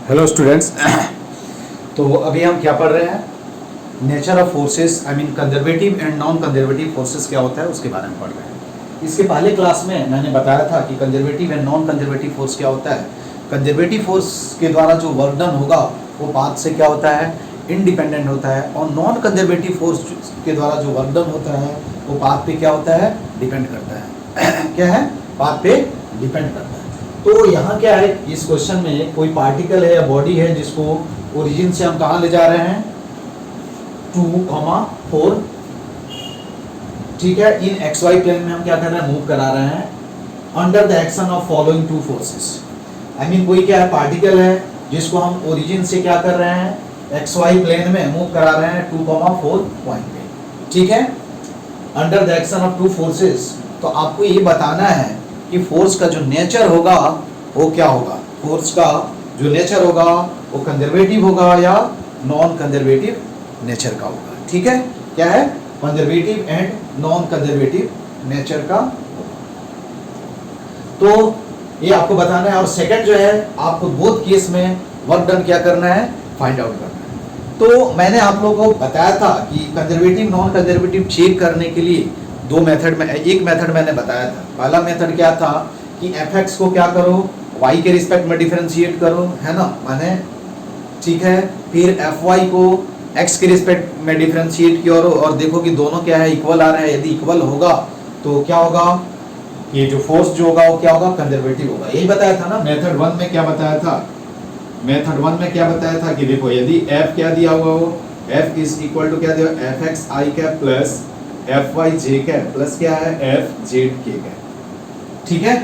Hello students. तो अभी हम क्या पढ़ रहे हैं? Nature of forces, I mean conservative and non conservative forces क्या होता है उसके बारे में पढ़ रहे हैं। इसके पहले क्लास में मैंने बताया था कि conservative and non conservative force क्या होता है। कंजर्वेटिव फोर्स के द्वारा जो वर्क डन होगा वो पाथ से क्या होता है, इंडिपेंडेंट होता है, और नॉन कंजर्वेटिव फोर्स के द्वारा जो वर्क डन होता है वो पाथ पे क्या होता है, डिपेंड करता है। क्या है? पाथ पे डिपेंड करता है। तो यहाँ क्या है, इस क्वेश्चन में कोई पार्टिकल है या बॉडी है जिसको ओरिजिन से हम कहाँ ले जा रहे हैं, 2,4, ठीक है, इन XY प्लेन में हम क्या कर रहे हैं, मूव करा रहे हैं under the action of following two forces. I mean कोई क्या है, पार्टिकल है जिसको हम ओरिजिन से क्या कर रहे हैं, XY प्लेन में मूव करा रहे हैं 2,4 पॉइंट पे, ठीक है, under the action of two forces. तो आपको ये बताना है कि फोर्स का जो नेचर होगा वो क्या होगा, फोर्स का जो नेचर होगा वो कंजर्वेटिव होगा या नॉन कंजर्वेटिव नेचर का होगा। ठीक है, क्या है, conservative and non conservative nature का। तो ये आपको बताना है। और सेकंड जो है, आपको बोथ केस में वर्क डन क्या करना है, फाइंड आउट करना है। तो मैंने आप लोगों को बताया था कि कंजर्वेटिव नॉन कंजर्वेटिव चेक करने के लिए दो मेथड में, एक मेथड मैंने बताया था। पहला मेथड क्या था कि fx को क्या करो, y के रिस्पेक्ट में डिफरेंशिएट करो, है ना, माने ठीक है, फिर fy को x के रिस्पेक्ट में डिफरेंशिएट करो और देखो कि दोनों क्या है, इक्वल आ रहा है। यदि इक्वल होगा तो क्या होगा, ये जो फोर्स जो होगा वो क्या होगा, कंजर्वेटिव होगा। यही बताया था ना मेथड 1 में। क्या बताया था मेथड 1 में? क्या बताया था कि देखो यदि f क्या दिया हुआ हो, f इज इक्वल टू क्या दिया, fx i cap plus fy j cap plus क्या है, fz k कैप, ठीक है,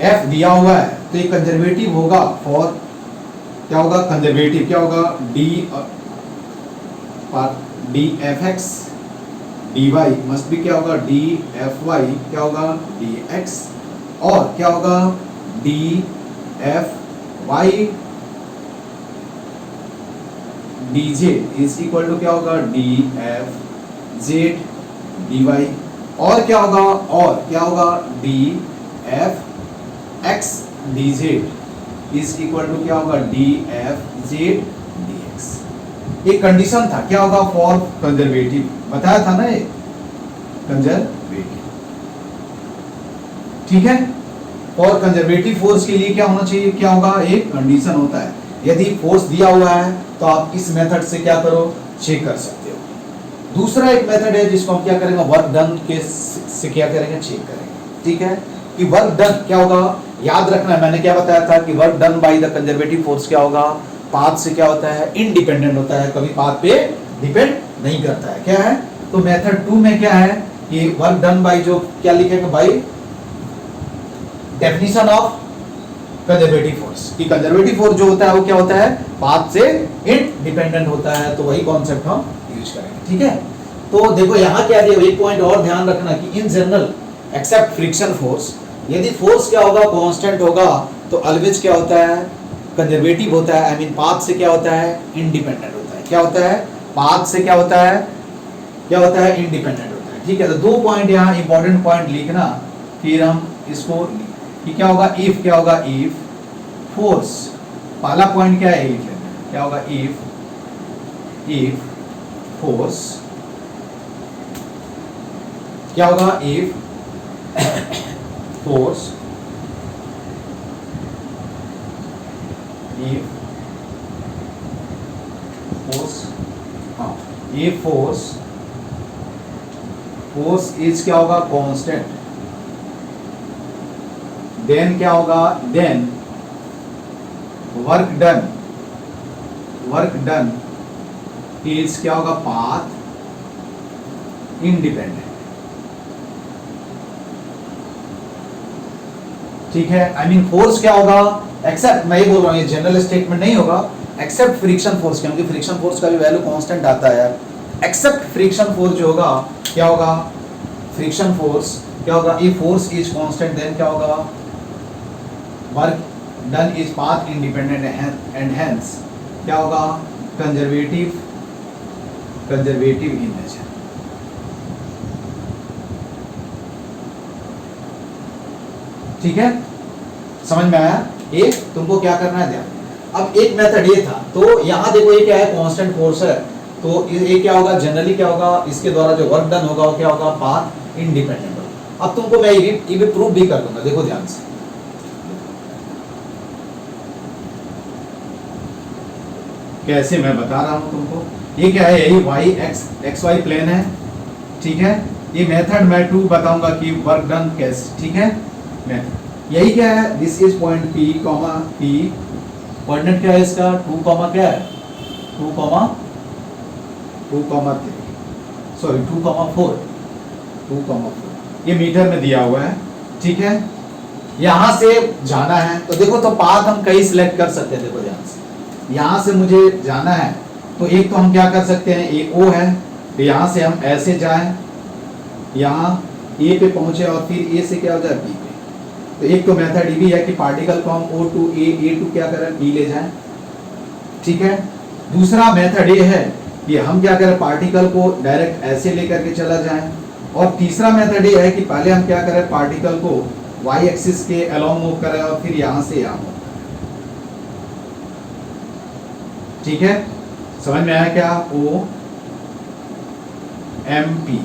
f दिया हुआ है तो ये कंजर्वेटिव होगा फॉर, क्या होगा, कंजर्वेटिव क्या होगा, d fx dy मस्ट भी क्या होगा, d fy क्या होगा, dx, और क्या होगा, d fy dj is equal to क्या होगा, d fz dy, और क्या होगा, d fx dz is equal to क्या होगा, d fz dx। एक कंडीशन था, क्या होगा, फॉर कंजर्वेटिव, बताया था ना ये, कंजर्वेटिव, ठीक है। फॉर कंजर्वेटिव फोर्स के लिए क्या होना चाहिए, क्या होगा, एक कंडीशन होता है। यदि फोर्स दिया हुआ है तो आप इस मेथड से क्या करो, चेक कर सकते हो। दूसरा एक मेथड है जिसको हम क्या करेंगे, वर्क डन के से क्या करेंगे, चेक करेंगे, ठीक है, कि वर्क डन क्या होगा। याद रखना है, मैंने क्या बताया था कि work done by the conservative force क्या होगा, पाथ से क्या होता है, इंडिपेंडेंट होता है, कभी पाथ पे डिपेंड नहीं करता है। क्या है, तो मेथड 2 में क्या है कि वर्क डन बाय, जो क्या लिखेंगे, by definition of conservative force, कि कंजर्वेटिव फोर्स जो होता है वो क्या होता है, पाथ से इंडिपेंडेंट होता है। तो वही कॉन्सेप्ट हम यूज करेंगे, ठीक है। तो देखो यहाँ क्या दिया, एक पॉइंट और ध्यान रखना कि in general except friction force, यदि फोर्स क्या होगा, कांस्टेंट होगा, तो ऑलवेज क्या होता है, कंजर्वेटिव होता है। आई मीन पाथ से क्या होता है, इंडिपेंडेंट होता है। क्या होता है, पाथ से क्या होता है, इंडिपेंडेंट होता है, ठीक है। तो दो पॉइंट यहाँ इंपॉर्टेंट पॉइंट लिखना, फिर हम इसको कि क्या होगा, इफ क्या होगा, इफ फोर्स, पहला पॉइंट क्या है, इफ क्या होगा, इफ फोर्स क्या होगा, इफ फोर्स हाँ, ये फोर्स इज क्या होगा, कांस्टेंट, देन क्या होगा, देन वर्क डन इज क्या होगा, पाथ इंडिपेंडेंट, ठीक है। आई मीन फोर्स क्या होगा, एक्सेप्ट, मैं ये बोल रहा हूँ, ये जनरल स्टेटमेंट नहीं होगा, एक्सेप्ट फ्रिक्शन फोर्स, क्योंकि फ्रिक्शन फोर्स का भी वैल्यू कांस्टेंट आता है। एक्सेप्ट फ्रिक्शन फोर्स जो होगा, क्या होगा, फ्रिक्शन फोर्स क्या होगा, if force is constant then क्या होगा, work done is path independent and hence क्या होगा, कंजर्वेटिव इन नेचर। ठीक है, समझ में आया? ये तुमको क्या करना है, ध्यान अब एक मेथड ये था, तो यहाँ देखो ये क्या है, कांस्टेंट फोर्स है, तो ये क्या होगा, जनरली क्या होगा, इसके द्वारा जो वर्क डन होगा वो क्या होगा, पाथ इंडिपेंडेंट होगा। अब तुमको मैं ये भी प्रूफ भी कर दूंगा, देखो ध्यान से। कैसे, मैं बता रहा हूं तुमको। ये क्या है, यही वाई एक्स वाई प्लेन है, ठीक है। ये मेथड मैं टू बताऊंगा कि वर्क डन कैसे, ठीक है। मेथड यही क्या है, this is point P comma P, coordinate क्या है इसका, 2 कॉमा क्या है, 2 कॉमा 3, सॉरी 2 कॉमा 4, ये मीटर में दिया हुआ है, ठीक है। यहां से जाना है तो देखो, तो पाथ हम कई सिलेक्ट कर सकते हैं, देखो ध्यान से। यहां से मुझे जाना है तो एक तो हम क्या कर सकते हैं, ए ओ है, तो यहां से हम ऐसे जाएं, यहाँ ए पे पहुंचे और फिर ए से क्या हो जाए, बी पे। तो एक तो मेथड ये भी है कि पार्टिकल को हम ओ टू ए टू क्या करें, बी ले जाएं, ठीक है। दूसरा मेथड ये है कि हम क्या करें, पार्टिकल को डायरेक्ट ऐसे लेकर के चला जाएं। और तीसरा मेथड ये है कि पहले हम क्या करें, पार्टिकल को वाई एक्सिस के अलोंग मूव करें और फिर यहां से यहां मूव करें, ठीक है। समझ में आया क्या, ओ एम पी,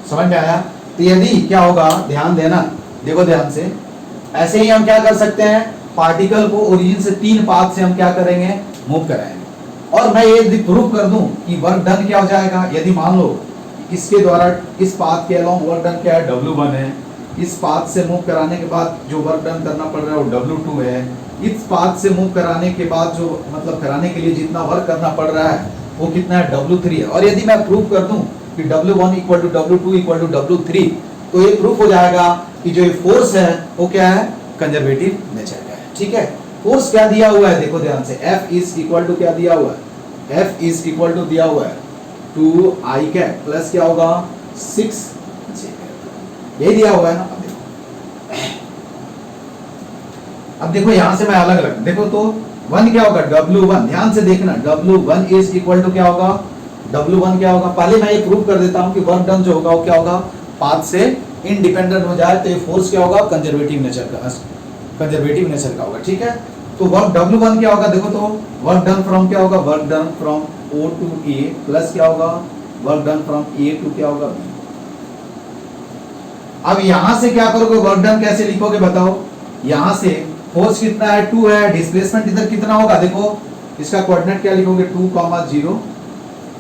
समझ में आया। तो यदि क्या होगा, ध्यान देना, देखो ध्यान से, ऐसे ही हम क्या कर सकते हैं, पार्टिकल को ओरिजिन से 3 पाथ से हम क्या करेंगे, मूव कराएंगे। और मैं ये प्रूव कर दूं कि वर्क डन क्या हो जाएगा, यदि मान लो इसके द्वारा इस पाथ के अलोंग वर्क डन क्या है, W1 है, इस पाथ से मूव कराने के बाद जो वर्क डन करना पड़ रहा है वो W2 है, इस पाथ से मूव कराने के बाद जो मतलब कराने के लिए जितना वर्क करना पड़ रहा है वो कितना है, W3 है। और यदि मैं प्रूव कर दूं कि W1 equal to W2 equal to W3, तो ये प्रूफ हो जाएगा कि जो ये फोर्स है वो क्या है, कंजर्वेटिव नेचर का है, ठीक है। फोर्स क्या दिया हुआ है, देखो ध्यान से, F इज इक्वल टू क्या दिया हुआ है, F इज इक्वल टू दिया हुआ है 2i कैप प्लस क्या होगा 6j, यही दिया हुआ है ना। अब देखो यहां से मैं अलग अलग देखो, तो 1 क्या होगा, W1, ध्यान से देखना, W1 इज इक्वल टू क्या होगा, W1 क्या होगा, पहले मैं ये प्रूव कर देता हूं कि वर्क डन जो होगा वो क्या होगा, पाथ से इंडिपेंडेंट हो जाए, तो ये फोर्स क्या होगा, कंजर्वेटिव नेचर का होगा, ठीक है। तो वर्क W1 क्या होगा, देखो तो वर्क डन फ्रॉम क्या होगा, work done from O to A plus क्या होगा, work done from A to क्या होगा, B। अब यहां से क्या करोगे, वर्क डन कैसे लिखोगे बताओ, यहां से फोर्स कितना है, 2 है, डिस्प्लेसमेंट इधर कितना होगा, देखो इसका कोऑर्डिनेट क्या लिखोगे, 2, 0,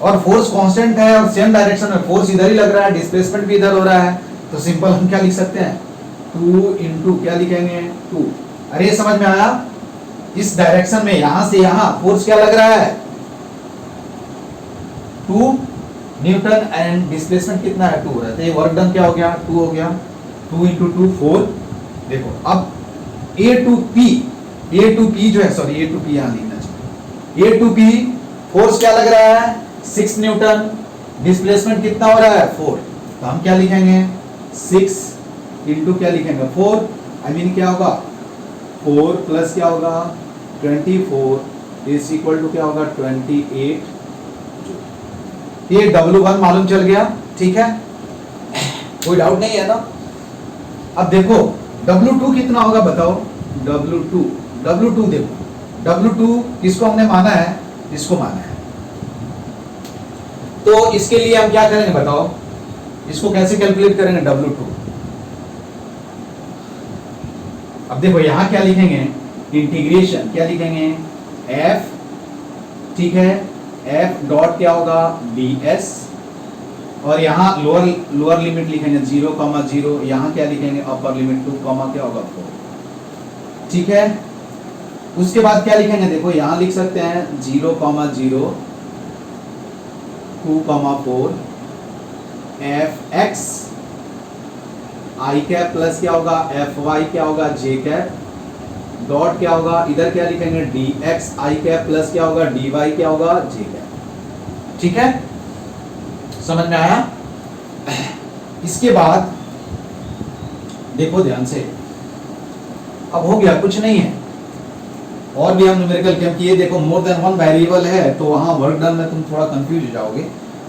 और फोर्स कांस्टेंट है और सेम डायरेक्शन में फोर्स इधर ही लग रहा है, डिस्प्लेसमेंट भी इधर हो रहा है, तो सिंपल हम क्या लिख सकते हैं, 2 इंटू क्या लिखेंगे, 2। अरे ये समझ में आया, इस डायरेक्शन में यहां से यहां फोर्स क्या लग रहा है, 2 न्यूटन एंड डिस्प्लेसमेंट कितना है, 2 हो रहा है, तो ये वर्क डन क्या हो गया, 2 हो गया, 2 इंटू 2 4। देखो अब A टू P जो है, सॉरी A टू P यहां लिखना चाहिए, A टू P फोर्स क्या लग रहा है, 6 न्यूटन, डिस्प्लेसमेंट कितना हो रहा है, 4, तो हम क्या लिखेंगे, 6 इंटू क्या लिखेंगे, 4, आई मीन क्या होगा, 4 प्लस क्या होगा, 24 इज इक्वल टू क्या होगा, 28। ये W1 मालूम चल गया, ठीक है, कोई डाउट नहीं है ना। अब देखो W2 कितना होगा बताओ, W2 देखो, W2 किसको हमने माना है, इसको माना है, तो इसके लिए हम क्या करेंगे बताओ, इसको कैसे कैलकुलेट करेंगे, W2। अब देखो यहां क्या लिखेंगे, इंटीग्रेशन क्या लिखेंगे, F, ठीक है, F डॉट क्या होगा, ds, और यहाँ लोअर लिमिट लिखेंगे 0,0, यहाँ क्या लिखेंगे, अपर लिमिट 2, क्या होगा 4, ठीक है। उसके बाद क्या लिखेंगे, देखो यहाँ लिख सकते हैं 0,0, 2,4, fx i कैप प्लस क्या होगा, fy क्या होगा, j कैप डॉट क्या होगा, इधर क्या लिखेंगे, dx i कैप प्लस क्या होगा, dy क्या होगा, j कैप, ठीक है, समझ में आया। इसके बाद देखो ध्यान से, अब हो गया, कुछ नहीं है, और भी हम न्यूमेरिकल गेम किए, देखो मोर देन 1 वेरिएबल है तो वहां वर्क डन में तुम थोड़ा कंफ्यूज हो जाओगे।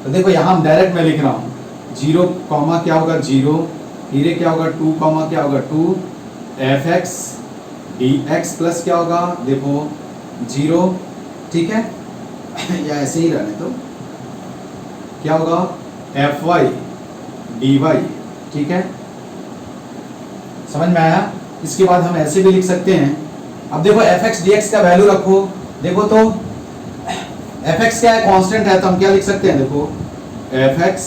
तो देखो यहां हम डायरेक्ट में लिख रहा हूं, 0, क्या होगा 0, फिर क्या होगा 2, क्या होगा 2, fx dx प्लस क्या होगा, देखो 0, ठीक है या ऐसे ही रहने तो क्या होगा fy dy, ठीक है, समझ में आया। इसके बाद हम ऐसे भी लिख सकते हैं, अब देखो fx dx का वैल्यू रखो, देखो तो fx क्या है, कांस्टेंट है, तो हम क्या लिख सकते हैं, देखो fx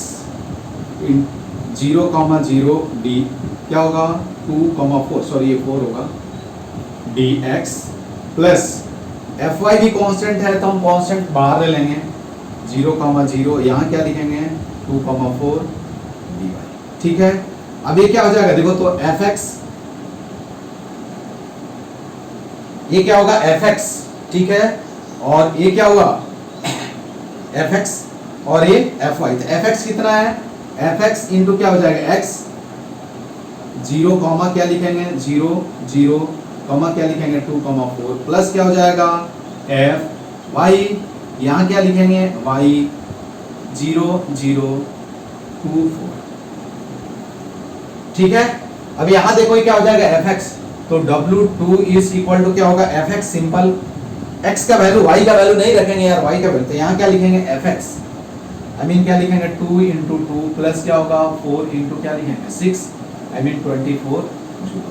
0,0 d क्या होगा 2,4, सॉरी ये 4 होगा, dx प्लस fy भी कांस्टेंट है तो हम कांस्टेंट बाहर ले लेंगे, 0,0 यहाँ क्या लिखेंगे 2,4 dy, ठीक है। अब ये क्या हो जाएगा, देखो तो fx, ये क्या होगा fx, ठीक है, और ये क्या होगा fx और ये fy, तो fx कितना है, fx इंटू क्या हो जाएगा x, 0, क्या लिखेंगे 0, 0, क्या लिखेंगे 2,4 प्लस क्या हो जाएगा fy, यहाँ क्या लिखेंगे y 0, 0, 2, 4, ठीक है। अब यहाँ देखो ये क्या हो जाएगा fx, तो W2 इज इक्वल टू क्या होगा fx, सिंपल, x का वैल्यू y का वैल्यू नहीं रखेंगे यार, y का वैल्यू, तो यहाँ क्या लिखेंगे fx, आई मीन क्या लिखेंगे 2 इंटू 2 प्लस क्या होगा 4 इंटू क्या लिखेंगे 6, आई मीन 24 जूल।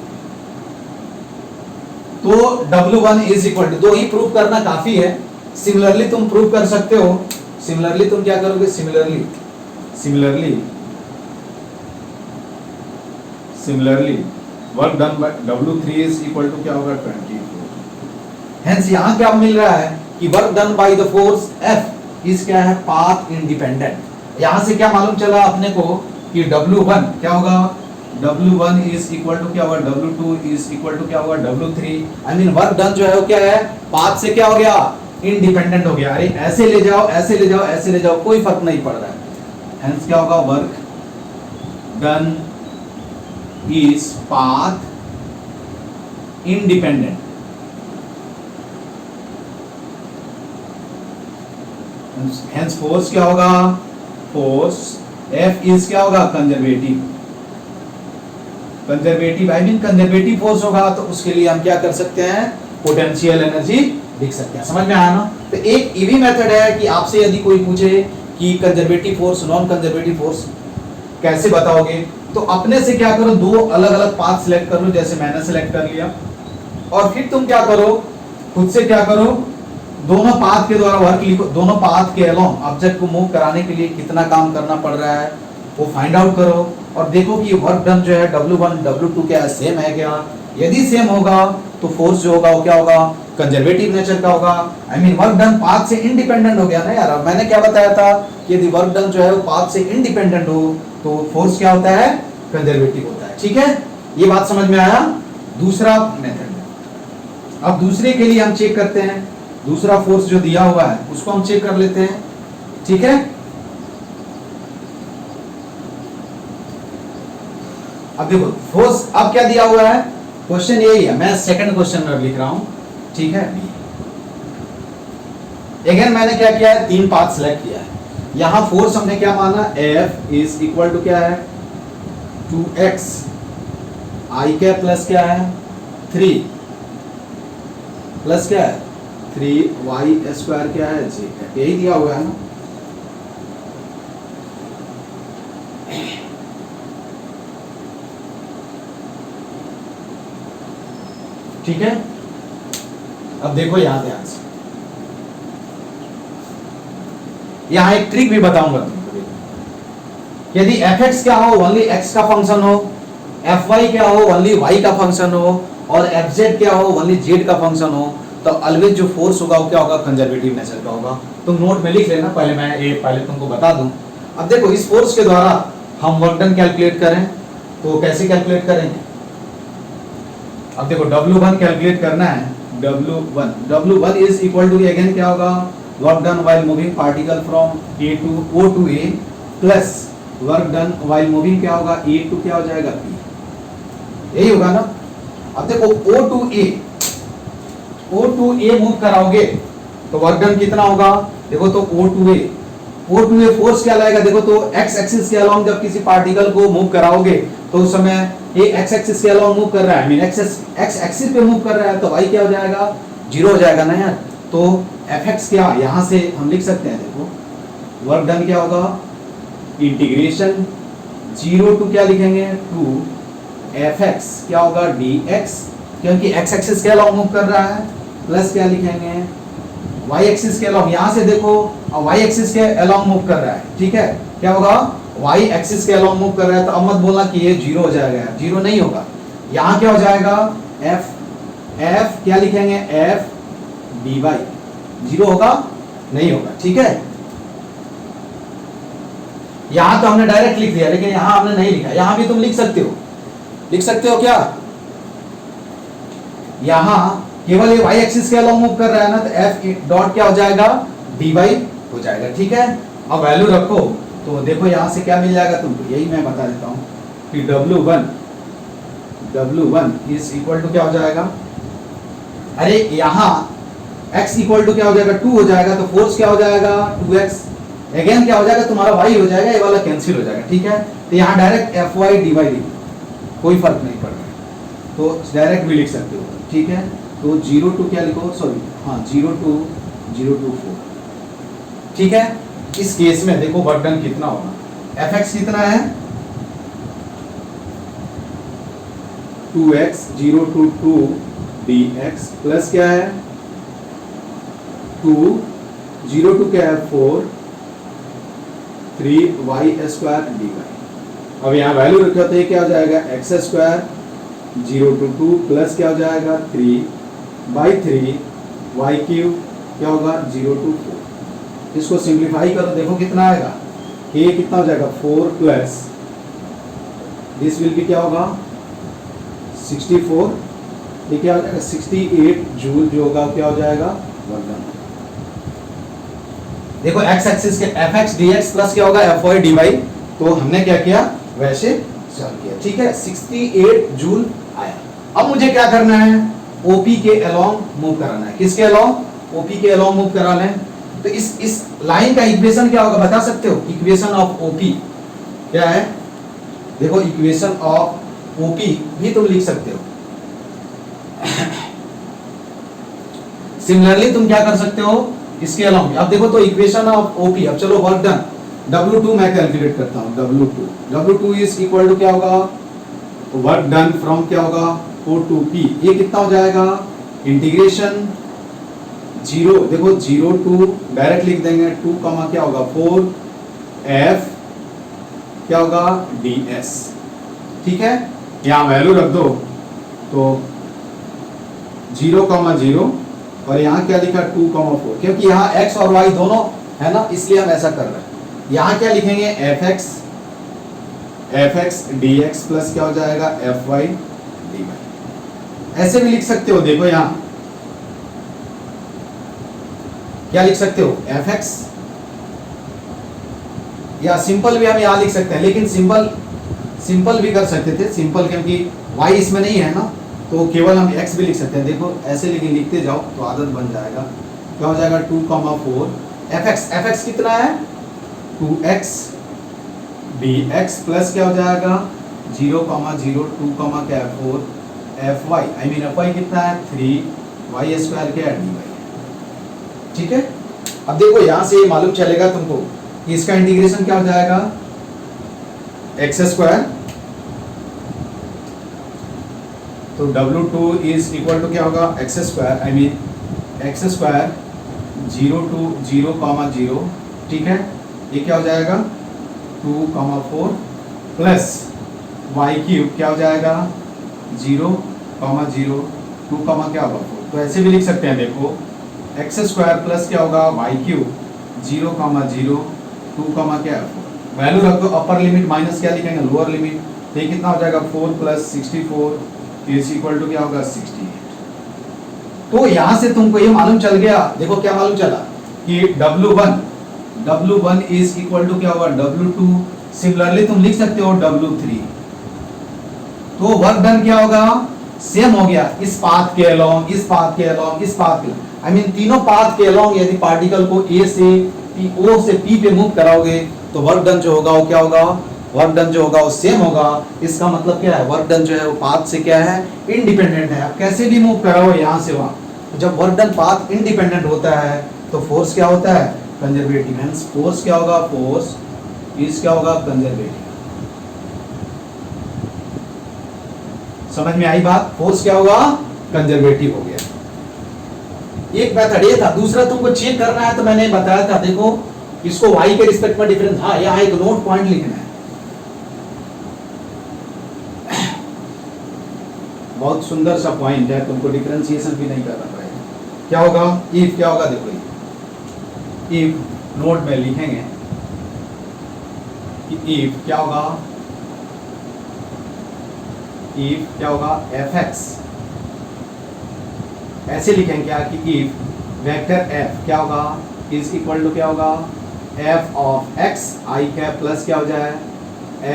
तो W1 इज इक्वल टू, दो ही प्रूव करना काफी है, सिमिलरली तुम प्रूव कर सकते हो, सिमिलरली तुम क्या करोगे, similarly work done by W3 is equal to क्या होगा 24। हेंस यहाँ क्या मिल रहा है कि work done by the force F is क्या है, पाथ इंडिपेंडेंट। यहाँ से क्या मालूम चला अपने को कि W1 क्या होगा, W1 इज इक्वल टू क्या होगा, W2 इज इक्वल टू क्या होगा W3, I mean work done जो है वो क्या है, पाथ से क्या हो गया, इंडिपेंडेंट हो गया। अरे ऐसे ले जाओ, ऐसे ले जाओ, ऐसे ले जाओ, कोई फर्क नहीं पड़ रहा है। हेंस क्या होगा, work done is path independent. Hence force क्या होगा, फोर्स F इज क्या होगा, conservative, I mean conservative force होगा, तो उसके लिए हम क्या कर सकते हैं, पोटेंशियल एनर्जी लिख सकते हैं। समझ में आया ना। तो एक ये भी मेथड है कि आपसे यदि कोई पूछे कि conservative force, non conservative force कैसे बताओगे, तो अपने से क्या करो, दो अलग अलग पाथ सिलेक्ट कर लो, जैसे मैंने सिलेक्ट कर लिया, और फिर तुम क्या करो, खुद से क्या करो, दोनों पाथ के द्वारा वर्क लिखो, दोनों पाथ के अलोंग ऑब्जेक्ट को मूव कराने के लिए कितना काम करना पड़ रहा है वो फाइंड आउट करो, और देखो कि वर्क डन जो है W1 W2 क्या सेम है क्या। यदि सेम होगा तो फोर्स जो होगा वो क्या होगा, कंजर्वेटिव नेचर का होगा, I mean work done path से इंडिपेंडेंट हो गया ना यार। अब मैंने क्या बताया था कि यदि वर्क डन जो है वो पाथ से इंडिपेंडेंट हो तो फोर्स क्या होता है, कंजर्वेटिव होता है, ठीक है। ये बात समझ में आया। दूसरा मेथड, अब दूसरे के लिए हम चेक करते हैं, दूसरा फोर्स जो दिया हुआ है उसको हम चेक कर लेते हैं, ठीक है। अब देखो फोर्स अब क्या दिया हुआ है, क्वेश्चन यही है, मैं सेकंड क्वेश्चन में लिख रहा हूं, ठीक है। अगेन मैंने क्या किया है, तीन पाथ सिलेक्ट किया है। यहां फोर्स हमने क्या माना, F इज इक्वल टू क्या है 2x i कैप प्लस क्या है 3 प्लस क्या है 3y स्क्वायर क्या है j कैप, यही दिया हुआ है ना। ठीक है। अब देखो यहां ध्यान से, यहां एक ट्रिक भी बताऊंगा तुमको। यदि fx क्या हो ओनली x का फंक्शन हो, fy क्या हो ओनली y का फंक्शन हो, और fz क्या हो ओनली z का फंक्शन हो, तो ऑलवेज जो फोर्स होगा वो क्या होगा, कंजर्वेटिव नेचर का होगा। तुम नोट में लिख लेना, पहले तुमको बता दूं। अब देखो इस फोर्स के द्वारा हम वर्क डन कैलकुलेट करें तो कैसे कैलकुलेट करेंगे। अब देखो W1 कैलकुलेट करना है, W1 is equal to again क्या होगा, work done while moving particle from A to O to A plus work done while moving क्या होगा A to क्या हो जाएगा P, यही होगा ना। अब देखो O to A मूव कराओगे तो वर्क डन कितना होगा, देखो तो O to A फोर्स क्या लाएगा, देखो तो x एक्सिस के अलोंग जब किसी पार्टिकल को मूव कराओगे तो उस समय ये एक्स एक्सिस के अलावा मूव कर रहा है, मीन एक्स एक्सिस पे मूव कर रहा है, तो y क्या हो जाएगा, 0 हो जाएगा ना यार। तो fx क्या, यहां से हम लिख सकते हैं, देखो वर्क डन क्या होगा, इंटीग्रेशन 0 टू क्या लिखेंगे, टू fx क्या होगा dx, क्योंकि x एक्सिस के अलावा मूव कर रहा है, प्लस क्या लिखेंगे y एक्सिस के अलावा, यहां से देखो y एक्सिस के अलावा मूव कर रहा है, ठीक है, क्या होगा y एक्सिस के अलावा मूव कर रहा है, तो अब मत बोलना कि ये 0 हो जाएगा, 0 नहीं होगा, यहां क्या हो जाएगा f क्या लिखेंगे, f dy, 0 होगा, नहीं होगा, ठीक है। यहां तो हमने डायरेक्ट लिख दिया, लेकिन यहां हमने नहीं लिखा, यहां भी तुम लिख सकते हो क्या, यहां केवल ये y एक्सिस के अलावा मूव कर रहा है ना, तो f डॉट क्या हो जाएगा, dy हो जाएगा, ठीक है। अब वैल्यू रखो, तो देखो यहां से क्या मिल जाएगा तुमको, यही मैं बता देता हूं कि w1 इज इक्वल टू क्या हो जाएगा, अरे यहां x इक्वल टू क्या हो जाएगा, 2 हो जाएगा, तो फोर्स क्या हो जाएगा 2x, अगेन क्या हो जाएगा तुम्हारा y हो जाएगा, ये वाला कैंसिल हो जाएगा, ठीक है। तो यहाँ डायरेक्ट fy dy लिख, कोई फर्क नहीं पड़ रहा है, तो डायरेक्ट भी लिख सकते हो, ठीक है। तो 0 टू क्या लिखो, सॉरी हाँ 0 टू 4, ठीक है। इस केस में देखो वर्क डन कितना होगा, fx कितना है 2x, 0 टू 2 dx, प्लस क्या है 2, 0 टू क्या है 4, 3y स्क्वायर dy। अब यहाँ वैल्यू रखा तो ये क्या हो जाएगा x स्क्वायर 0 टू 2 प्लस क्या हो जाएगा 3/3 y क्यूब क्या होगा 0 टू 4। इसको सिंप्लीफाई करो, देखो कितना आएगा, ये कितना हो जाएगा 4 प्लस दिस विल बी क्या होगा 64, ये क्या हो जाएगा 68 जूल जो होगा क्या हो जाएगा वर्क डन। देखो x एक्सिस के fx dx प्लस क्या होगा fy dy, तो हमने क्या किया वैसे सॉल्व किया, ठीक है। 68 जूल आया। अब मुझे क्या करना है, OP के अलोंग मूव कराना है, किसके अलोंग, OP के अलोंग मूव कराना है। तो इस लाइन का इक्वेशन क्या होगा बता सकते हो, इक्वेशन ऑफ OP क्या है, देखो इक्वेशन ऑफ OP भी तुम लिख सकते हो। सिमिलरली तुम क्या कर सकते हो इसके अलावा, अब देखो तो इक्वेशन ऑफ OP, अब चलो वर्क डन W2 मैं कैलकुलेट करता हूं, W2 इज इक्वल टू क्या होगा, वर्क डन फ्रॉम क्या होगा O to P, ये कितना हो जाएगा इंटीग्रेशन 0, देखो 0 टू डायरेक्ट लिख देंगे 2 कमा क्या होगा 4 F क्या होगा ds, ठीक है। यहां वैल्यू रख दो, तो 0,0 और यहाँ क्या लिखा 2,4, क्योंकि यहाँ x और y दोनों है ना, इसलिए हम ऐसा कर रहे हैं। यहाँ क्या लिखेंगे fx dx प्लस क्या हो जाएगा fy dy, ऐसे भी लिख सकते हो। देखो यहाँ क्या लिख सकते हो fx, या सिंपल भी हम यहाँ लिख सकते हैं, लेकिन सिंपल भी कर सकते थे, सिंपल क्योंकि y इसमें नहीं है ना, तो केवल हम x भी लिख सकते हैं। देखो ऐसे लेकिन लिखते जाओ तो आदत बन जाएगा, क्या हो जाएगा 2,4 fx कितना है 2x dx प्लस क्या हो जाएगा 0,0 2, क्या है 4 fy, आई मीन fy कितना है 3y स्क्वायर क्या है dy, ठीक है। अब देखो यहां से ये मालूम चलेगा तुमको कि इसका इंटीग्रेशन क्या हो जाएगा x स्क्वायर, तो W2 इज इक्वल टू क्या होगा x square, I mean x square 0 to 0,0, ठीक है। ये क्या हो जाएगा 2,4 प्लस y क्यूब क्या हो जाएगा 0,0 2, क्या होगा 4, तो ऐसे भी लिख सकते हैं। देखो x स्क्वायर प्लस क्या होगा y क्यूब 0,0 2, क्या है 4, वैल्यू रख दो, अपर लिमिट माइनस क्या लिखेंगे लोअर लिमिट, तो ये कितना हो जाएगा 4 प्लस 64 इज इक्वल टू क्या होगा 68। तो यहां से तुमको ये मालूम चल गया, देखो क्या मालूम चला कि W1 इज इक्वल टू क्या होगा W2, सिमिलरली तुम लिख सकते हो W3। तो वर्क डन क्या होगा सेम हो गया, इस पाथ के अलोंग, इस पाथ के अलोंग, इस पाथ के, आई मीन तीनों पाथ के अलोंग यदि पार्टिकल को A से P, O से P पे मूव कराओगे तो वर्क डन जो होगा वो क्या होगा वर्क डन जो होगा वो सेम होगा। इसका मतलब क्या है, वर्क डन जो है वो पाथ से क्या है, इंडिपेंडेंट है। आप कैसे भी मूव कराओ यहाँ से वहाँ, जब वर्क डन पाथ इंडिपेंडेंट होता है तो फोर्स क्या होता है, कंजर्वेटिव। हेंस फोर्स क्या होगा, फोर्स इज क्या होगा, कंजर्वेटिव। समझ में आई बात, फोर्स क्या होगा, कंजर्वेटिव हो गया। एक मेथड ये था। दूसरा तुमको चेक करना है तो मैंने बताया था, देखो इसको y के रिस्पेक्ट में डिफरेंस, हाँ यहाँ एक नोट पॉइंट लिखना है। बहुत सुंदर सा पॉइंट है, तुमको डिफरेंशिएशन भी नहीं करना पड़ेगा। क्या होगा, इफ क्या होगा, देखो इफ नोट में लिखेंगे कि इफ क्या होगा, इफ क्या होगा, fx ऐसे लिखेंगे क्या कि इफ वेक्टर f क्या होगा इज इक्वल टू क्या होगा, f of x i cap plus क्या हो जाए,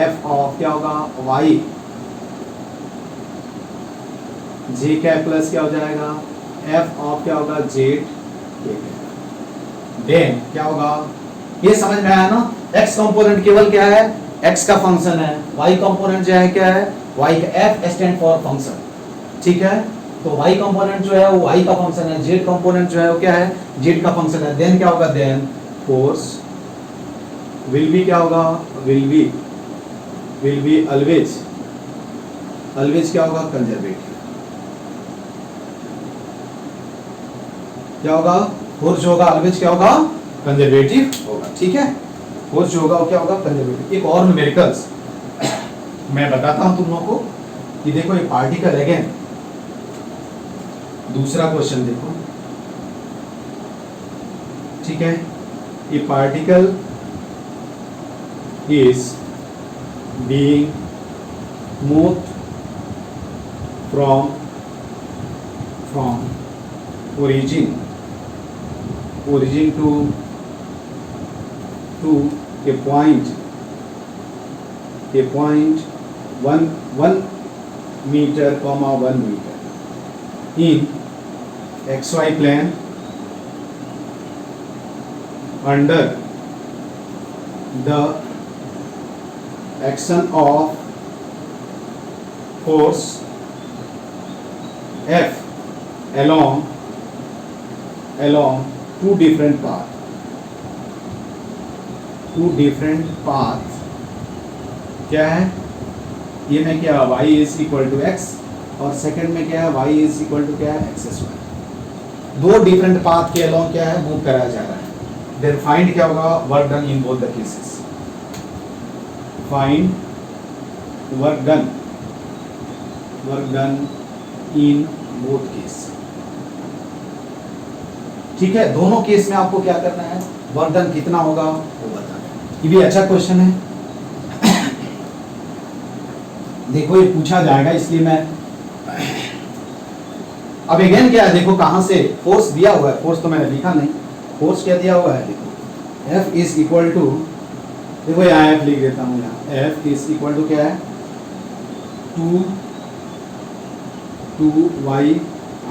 f ऑफ क्या होगा y j कैप प्लस क्या हो जाएगा, f ऑफ क्या होगा z k कैप। देन क्या होगा, ये समझ में आया ना। x कंपोनेंट केवल क्या है, x का फंक्शन है, y कंपोनेंट जो है क्या है, y का f स्टैंड फॉर फंक्शन, ठीक है। तो y कंपोनेंट जो है वो y का फंक्शन है, z कंपोनेंट जो है वो क्या है, z का फंक्शन है। देन क्या होगा, देन फोर्स विल बी क्या होगा, विल बी ऑलवेज क्या होगा, कंजर्वेटिव। क्या होगा, फोर्स जो होगा ऑलवेज क्या होगा, कंजर्वेटिव होगा, ठीक है। फोर्स जो होगा वो क्या होगा, कंजर्वेटिव। एक और न्यूमेरिकल्स मैं बताता हूं तुम लोगों को कि देखो ये पार्टिकल अगेन, दूसरा क्वेश्चन देखो, ठीक है। ये particle is being moved from origin to a point 1 meter, 1 meter in xy plane under the action of force F along two different paths क्या है, ये में क्या y is equal to x और सेकंड में क्या है y इज इक्वल टू क्या है, x स्क्वायर। दो डिफरेंट पाथ के अलोंग क्या है, मूव कराया जा रहा है। देन फाइंड क्या होगा, work done in both the cases. Find work done in both case, ठीक है। दोनों केस में आपको क्या करना है, वर्क डन कितना होगा वो बताना है। ये भी अच्छा क्वेश्चन है, देखो ये पूछा जाएगा इसलिए मैं अब अगेन क्या है, देखो कहां से फोर्स दिया हुआ है, फोर्स तो मैंने लिखा नहीं, फोर्स क्या दिया हुआ है, देखो F इज इक्वल टू, देखो यहाँ F लिख देता हूँ, यहाँ F इज इक्वल टू क्या है, 2y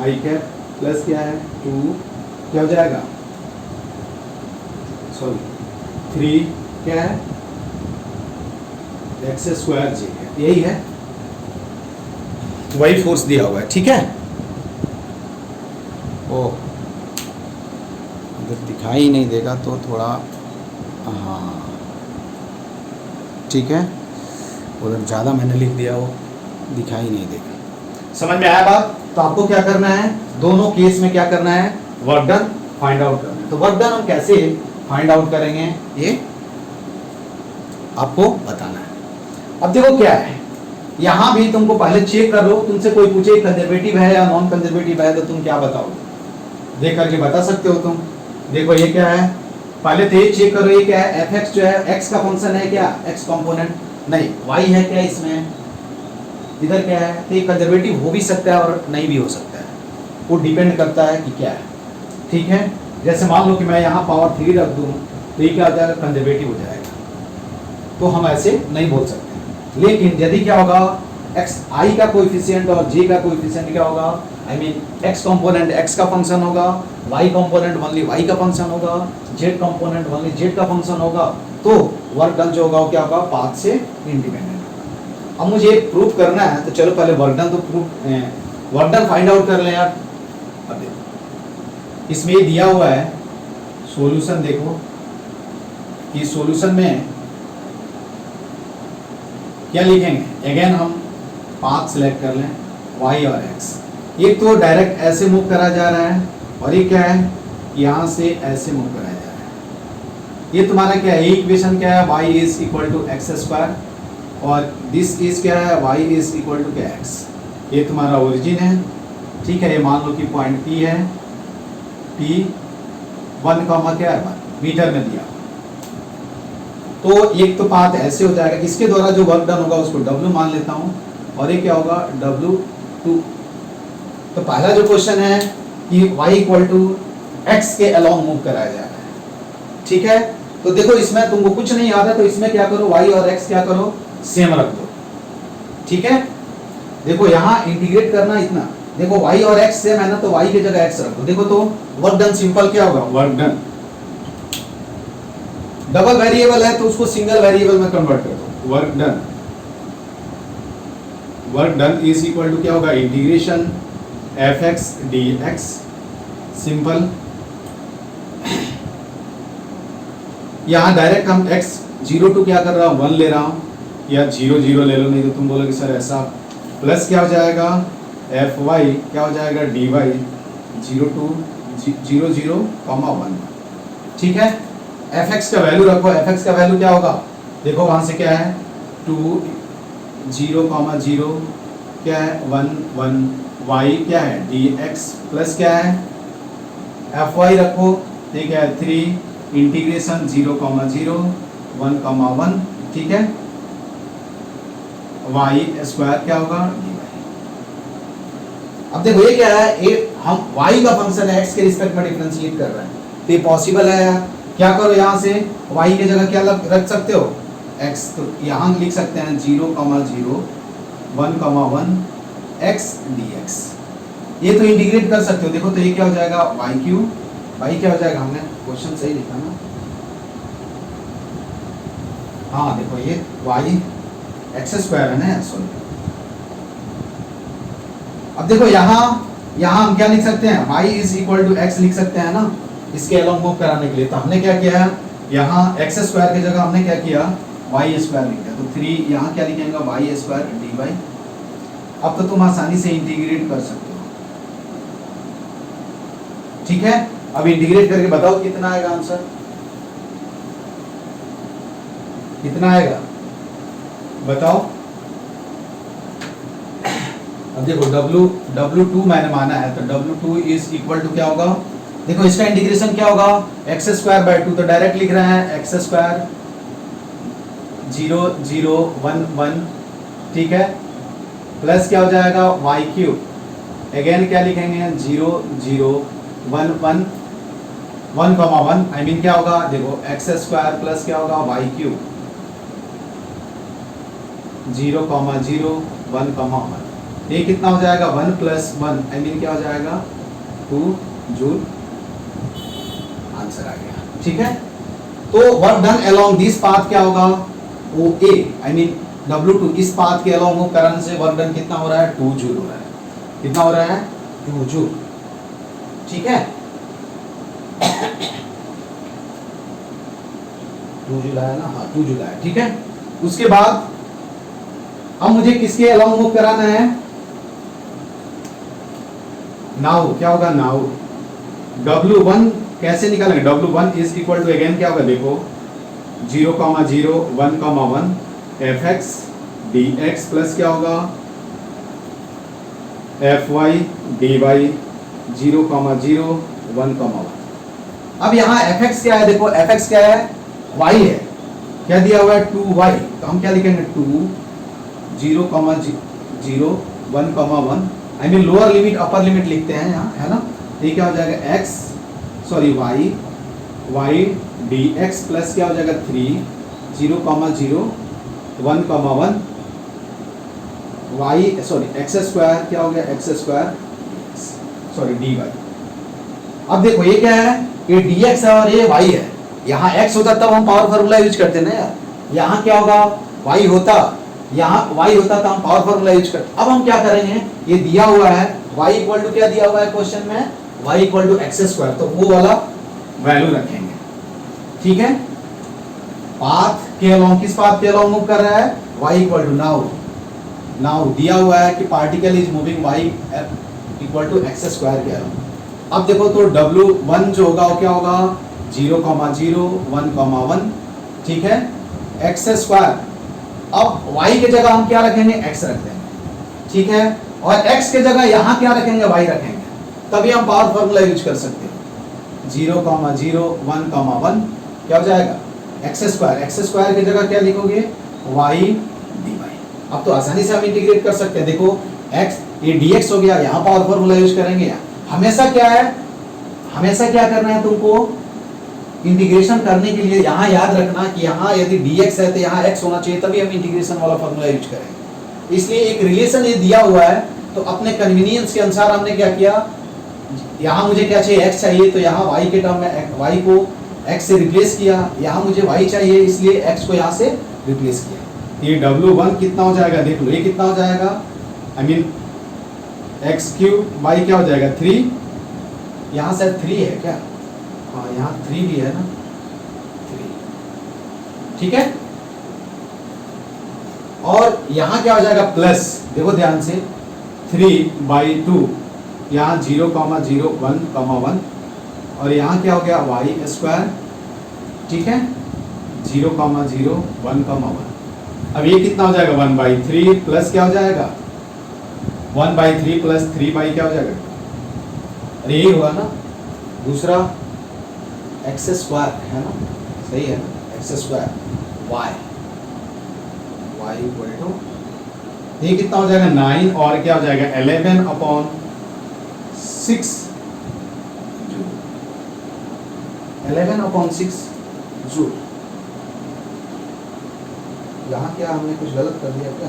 i कैप प्लस क्या है 2 क्या हो जाएगा, सॉरी 3 क्या है x स्क्वायर j कैप, यही है, वही फोर्स दिया हुआ है, ठीक है। ओ अगर दिखाई नहीं देगा तो थोड़ा, हाँ ठीक है, उधर ज़्यादा मैंने लिख दिया, वो दिखाई नहीं देगा। समझ में आया बात। तो आपको क्या करना है, दोनों केस में क्या करना है, वर्क डन फाइंड आउट करना है। तो वर्क डन हम कैसे फाइंड आउट करेंगे ये आपको बताना है। अब देखो क्या है, यहां भी तुमको पहले चेक कर लो, तुमसे कोई पूछे कंजर्वेटिव है या नॉन कंजर्वेटिव है तो तुम क्या बताओगे, देख करके बता सकते हो तुम। देखो ये क्या है, पहले तो ये चेक करो, ये क्या है, fx जो है x का फंक्शन है क्या, x कंपोनेंट नहीं, y है क्या इसमें, इधर क्या है, तो ये कंजर्वेटिव हो भी सकता है और नहीं भी हो सकता है, वो डिपेंड करता है कि क्या है, ठीक है। जैसे मान लो कि मैं यहाँ पावर 3 रख दूँ तो ये क्या हो जाएगा, कंजर्वेटिव हो जाएगा, तो हम ऐसे नहीं बोल सकते। लेकिन यदि क्या होगा, x i का कोएफिशिएंट और j का कोएफिशिएंट क्या होगा, आई मीन x कंपोनेंट x का फंक्शन होगा, y कंपोनेंट ओनली y का फंक्शन होगा, z कंपोनेंट ओनली z का फंक्शन होगा, तो वर्क डन जो होगा वो क्या होगा, पाथ से इंडिपेंडेंट होगा। अब मुझे प्रूव करना है, तो चलो पहले वर्क डन तो वर्क डन फाइंड आउट कर लें यार। अब देखो इसमें ये दिया हुआ है सॉल्यूशन, देखो कि सॉल्यूशन में क्या लिखेंगे। अगेन हम पाथ सिलेक्ट कर लें, y और x। ये तो डायरेक्ट ऐसे मूव करा जा रहा है, और ये क्या है, यहाँ से ऐसे मूव कराया जा रहा है। ये तुम्हारा क्या है, इक्वेशन क्या है, y is equal to x square, और दिस इज क्या है, y इज इक्वल टू क्या x। ये तुम्हारा ओरिजिन है, ठीक है। ये मान लो कि पॉइंट P है, P 1 कॉमा क्या है 1 मीटर में दिया। तो एक तो पाथ ऐसे हो जाएगा, इसके द्वारा जो वर्क डन होगा उसको W मान लेता हूँ, और ये क्या होगा W2। तो पहला जो क्वेश्चन है कि y इक्वल टू x के अलोंग मूव कराया जा रहा है, ठीक है। तो देखो इसमें तुमको कुछ नहीं याद है, तो इसमें क्या करो, y और x क्या करो, सेम रख दो, ठीक है। देखो यहाँ इंटीग्रेट करना इतना, देखो y और x सेम है ना, तो y की जगह x रख दो। देखो तो वर्क डन सिंपल क्या होगा, वर्क डन। डबल वेरिएबल है तो उसको सिंगल वेरिएबल में कन्वर्ट कर दो, work done. Work done is equal to क्या होगा, इंटीग्रेशन fx dx, सिंपल। यहाँ डायरेक्ट हम x 0 टू क्या कर रहा हूँ 1 ले रहा हूँ, या 0 0 ले लो, नहीं तो तुम बोलोगे सर ऐसा। प्लस क्या हो जाएगा fy क्या हो जाएगा dy 0 टू 0 0 1, ठीक है। fx का वैल्यू रखो, fx का वैल्यू क्या होगा, देखो वहां से क्या है 2 0 0 क्या है 1 1, y क्या है dx प्लस क्या है fy रखो, ठीक है 3 इंटीग्रेशन 0 0 1 1, ठीक है। y स्क्वायर क्या होगा dy। अब देखो ये क्या है, ये हम y का फंक्शन है, x के रिस्पेक्ट में डिफरेंशिएट कर रहे हैं, तो ये पॉसिबल है यार। क्या करो यहाँ से y की जगह क्या रख सकते हो x, तो यहाँ लिख सकते हैं 0 0 1 1 x dx। ये तो इंटीग्रेट कर सकते हो, देखो तो ये क्या हो जाएगा y क्या हो जाएगा, हमने क्वेश्चन सही लिखा ना, हाँ देखो ये y एक्स स्क्वायर है ना, सॉरी। अब देखो यहाँ हम क्या लिख सकते हैं, y is equal to x लिख सकते हैं ना, इसके अलोंग मूव कराने के लिए। तो हमने क्या किया है, यहाँ एक्स स्क्वायर की जगह हमने क्या किया वाई स्क्वायर लिख दिया, तो 3 यहाँ क्या लिखेंगे वाई स्क्वायर डी वाई। अब तो तुम आसानी से इंटीग्रेट कर सकते हो, ठीक है। अब इंटीग्रेट करके बताओ कितना आएगा आंसर, कितना आएगा बताओ। अब देखो W2 मैंने माना है, तो W2 इज इक्वल टू क्या होगा, देखो इसका इंटीग्रेशन क्या होगा एक्स स्क्वायर बाय 2, तो डायरेक्ट लिख रहे हैं एक्स स्क्वायर 0 0 1 1, ठीक है। प्लस क्या हो जाएगा वाई क्यूब, अगेन क्या लिखेंगे 0 0 1 1 1 1, आई मीन क्या होगा, देखो एक्स स्क्वायर प्लस क्या होगा वाई क्यूब 0 0 1 1। ये कितना हो जाएगा 1 प्लस 1, आई मीन क्या हो जाएगा 2 जूल, आंसर आ गया, ठीक है। तो work done along this path क्या होगा ओ ए, आई मीन W2 इस पाथ के अलोंग मूव करने से वर्क डन कितना हो रहा है 2 जूल हो रहा है, कितना हो रहा है 2 जूल, ठीक है। 2 जूल है ना, हाँ 2 जूल है, ठीक है। उसके बाद अब मुझे किसके अलोंग मूव कराना है, नाउ क्या होगा नाउ W1 कैसे निकालेंगे, W1 is equal to again क्या होगा, देखो 0 0 1 1 fx dx प्लस क्या होगा fy dy 0 0 1 1। अब यहाँ fx क्या है, देखो fx क्या है y है, क्या दिया हुआ है 2y, तो हम क्या लिखेंगे 2 0 0 1 1, I mean lower limit upper limit लिखते हैं यहाँ, है ना। ये क्या हो जाएगा x sorry y dx plus क्या हो जाएगा 3 0 0 1 1 y सॉरी x स्क्वायर क्या हो गया x स्क्वायर सॉरी dy। अब देखो ये क्या है, ये dx है और ये y है, यहाँ x होता तब हम पावर फार्मूला यूज करते ना यार, यहाँ क्या होगा, y होता, यहाँ y होता तो हम पावर फॉर्मूला यूज कर। अब हम क्या करेंगे, ये दिया हुआ है y इक्वल टू क्या दिया हुआ है क्वेश्चन में, y equal to x square, तो वो वाला वैल्यू रखेंगे, ठीक है। पाथ के अलोंग, किस पाथ के अलोंग मूव कर रहा है, y इक्वल टू नाउ दिया हुआ है कि particle is moving y equal to x square के अलोंग। अब देखो तो W1 जो होगा वो क्या होगा, 0,0 1,1, ठीक है, एक्स स्क्वायर। अब y के जगह हम क्या रखेंगे, x रख देंगे, ठीक है, और x के जगह यहाँ क्या रखेंगे, y रखेंगे, तभी हम पावर फॉर्मूला यूज कर सकते हैं। 0,0 1,1 क्या हो जाएगा, एक्स स्क्वायर की जगह क्या लिखोगे, y dy। अब तो आसानी से हम इंटीग्रेट कर सकते हैं, देखो x ये dx हो गया, यहाँ पावर फॉर्मूला यूज करेंगे। हमेशा क्या है, हमेशा क्या करना है तुमको, इंटीग्रेशन करने के लिए यहाँ याद रखना कि यहाँ यदि dx है तो यहाँ x होना चाहिए, तभी हम इंटीग्रेशन वाला फॉर्मूला यूज करेंगे। इसलिए एक रिलेशन ये दिया हुआ है तो अपने कन्वीनियंस के अनुसार हमने क्या किया, यहाँ मुझे क्या चाहिए, x चाहिए, तो यहाँ y के टर्म में y को x से रिप्लेस किया, यहाँ मुझे y चाहिए इसलिए x को यहाँ से रिप्लेस किया। ये W1 कितना हो जाएगा, देख लो ये कितना हो जाएगा, आई मीन x क्यूब y क्या हो जाएगा 3, यहाँ से 3 है क्या, हाँ यहाँ 3 भी है ना, 3, ठीक है। और यहाँ क्या हो जाएगा प्लस, देखो ध्यान से 3/2, यहाँ 0,0 1,1, और यहाँ क्या हो गया y स्क्वायर, ठीक है, 0,0 1,1। अब ये कितना हो जाएगा 1/3 प्लस क्या हो जाएगा 1/3 प्लस 3 क्या हो जाएगा, अरे यही होगा ना, दूसरा एक्स स्क्वायर है ना, सही है ना, x square y equal to, ये कितना हो जाएगा 9, और क्या हो जाएगा 11/6 जूल, 11/6 जूल। यहाँ क्या हमने कुछ गलत कर दिया क्या,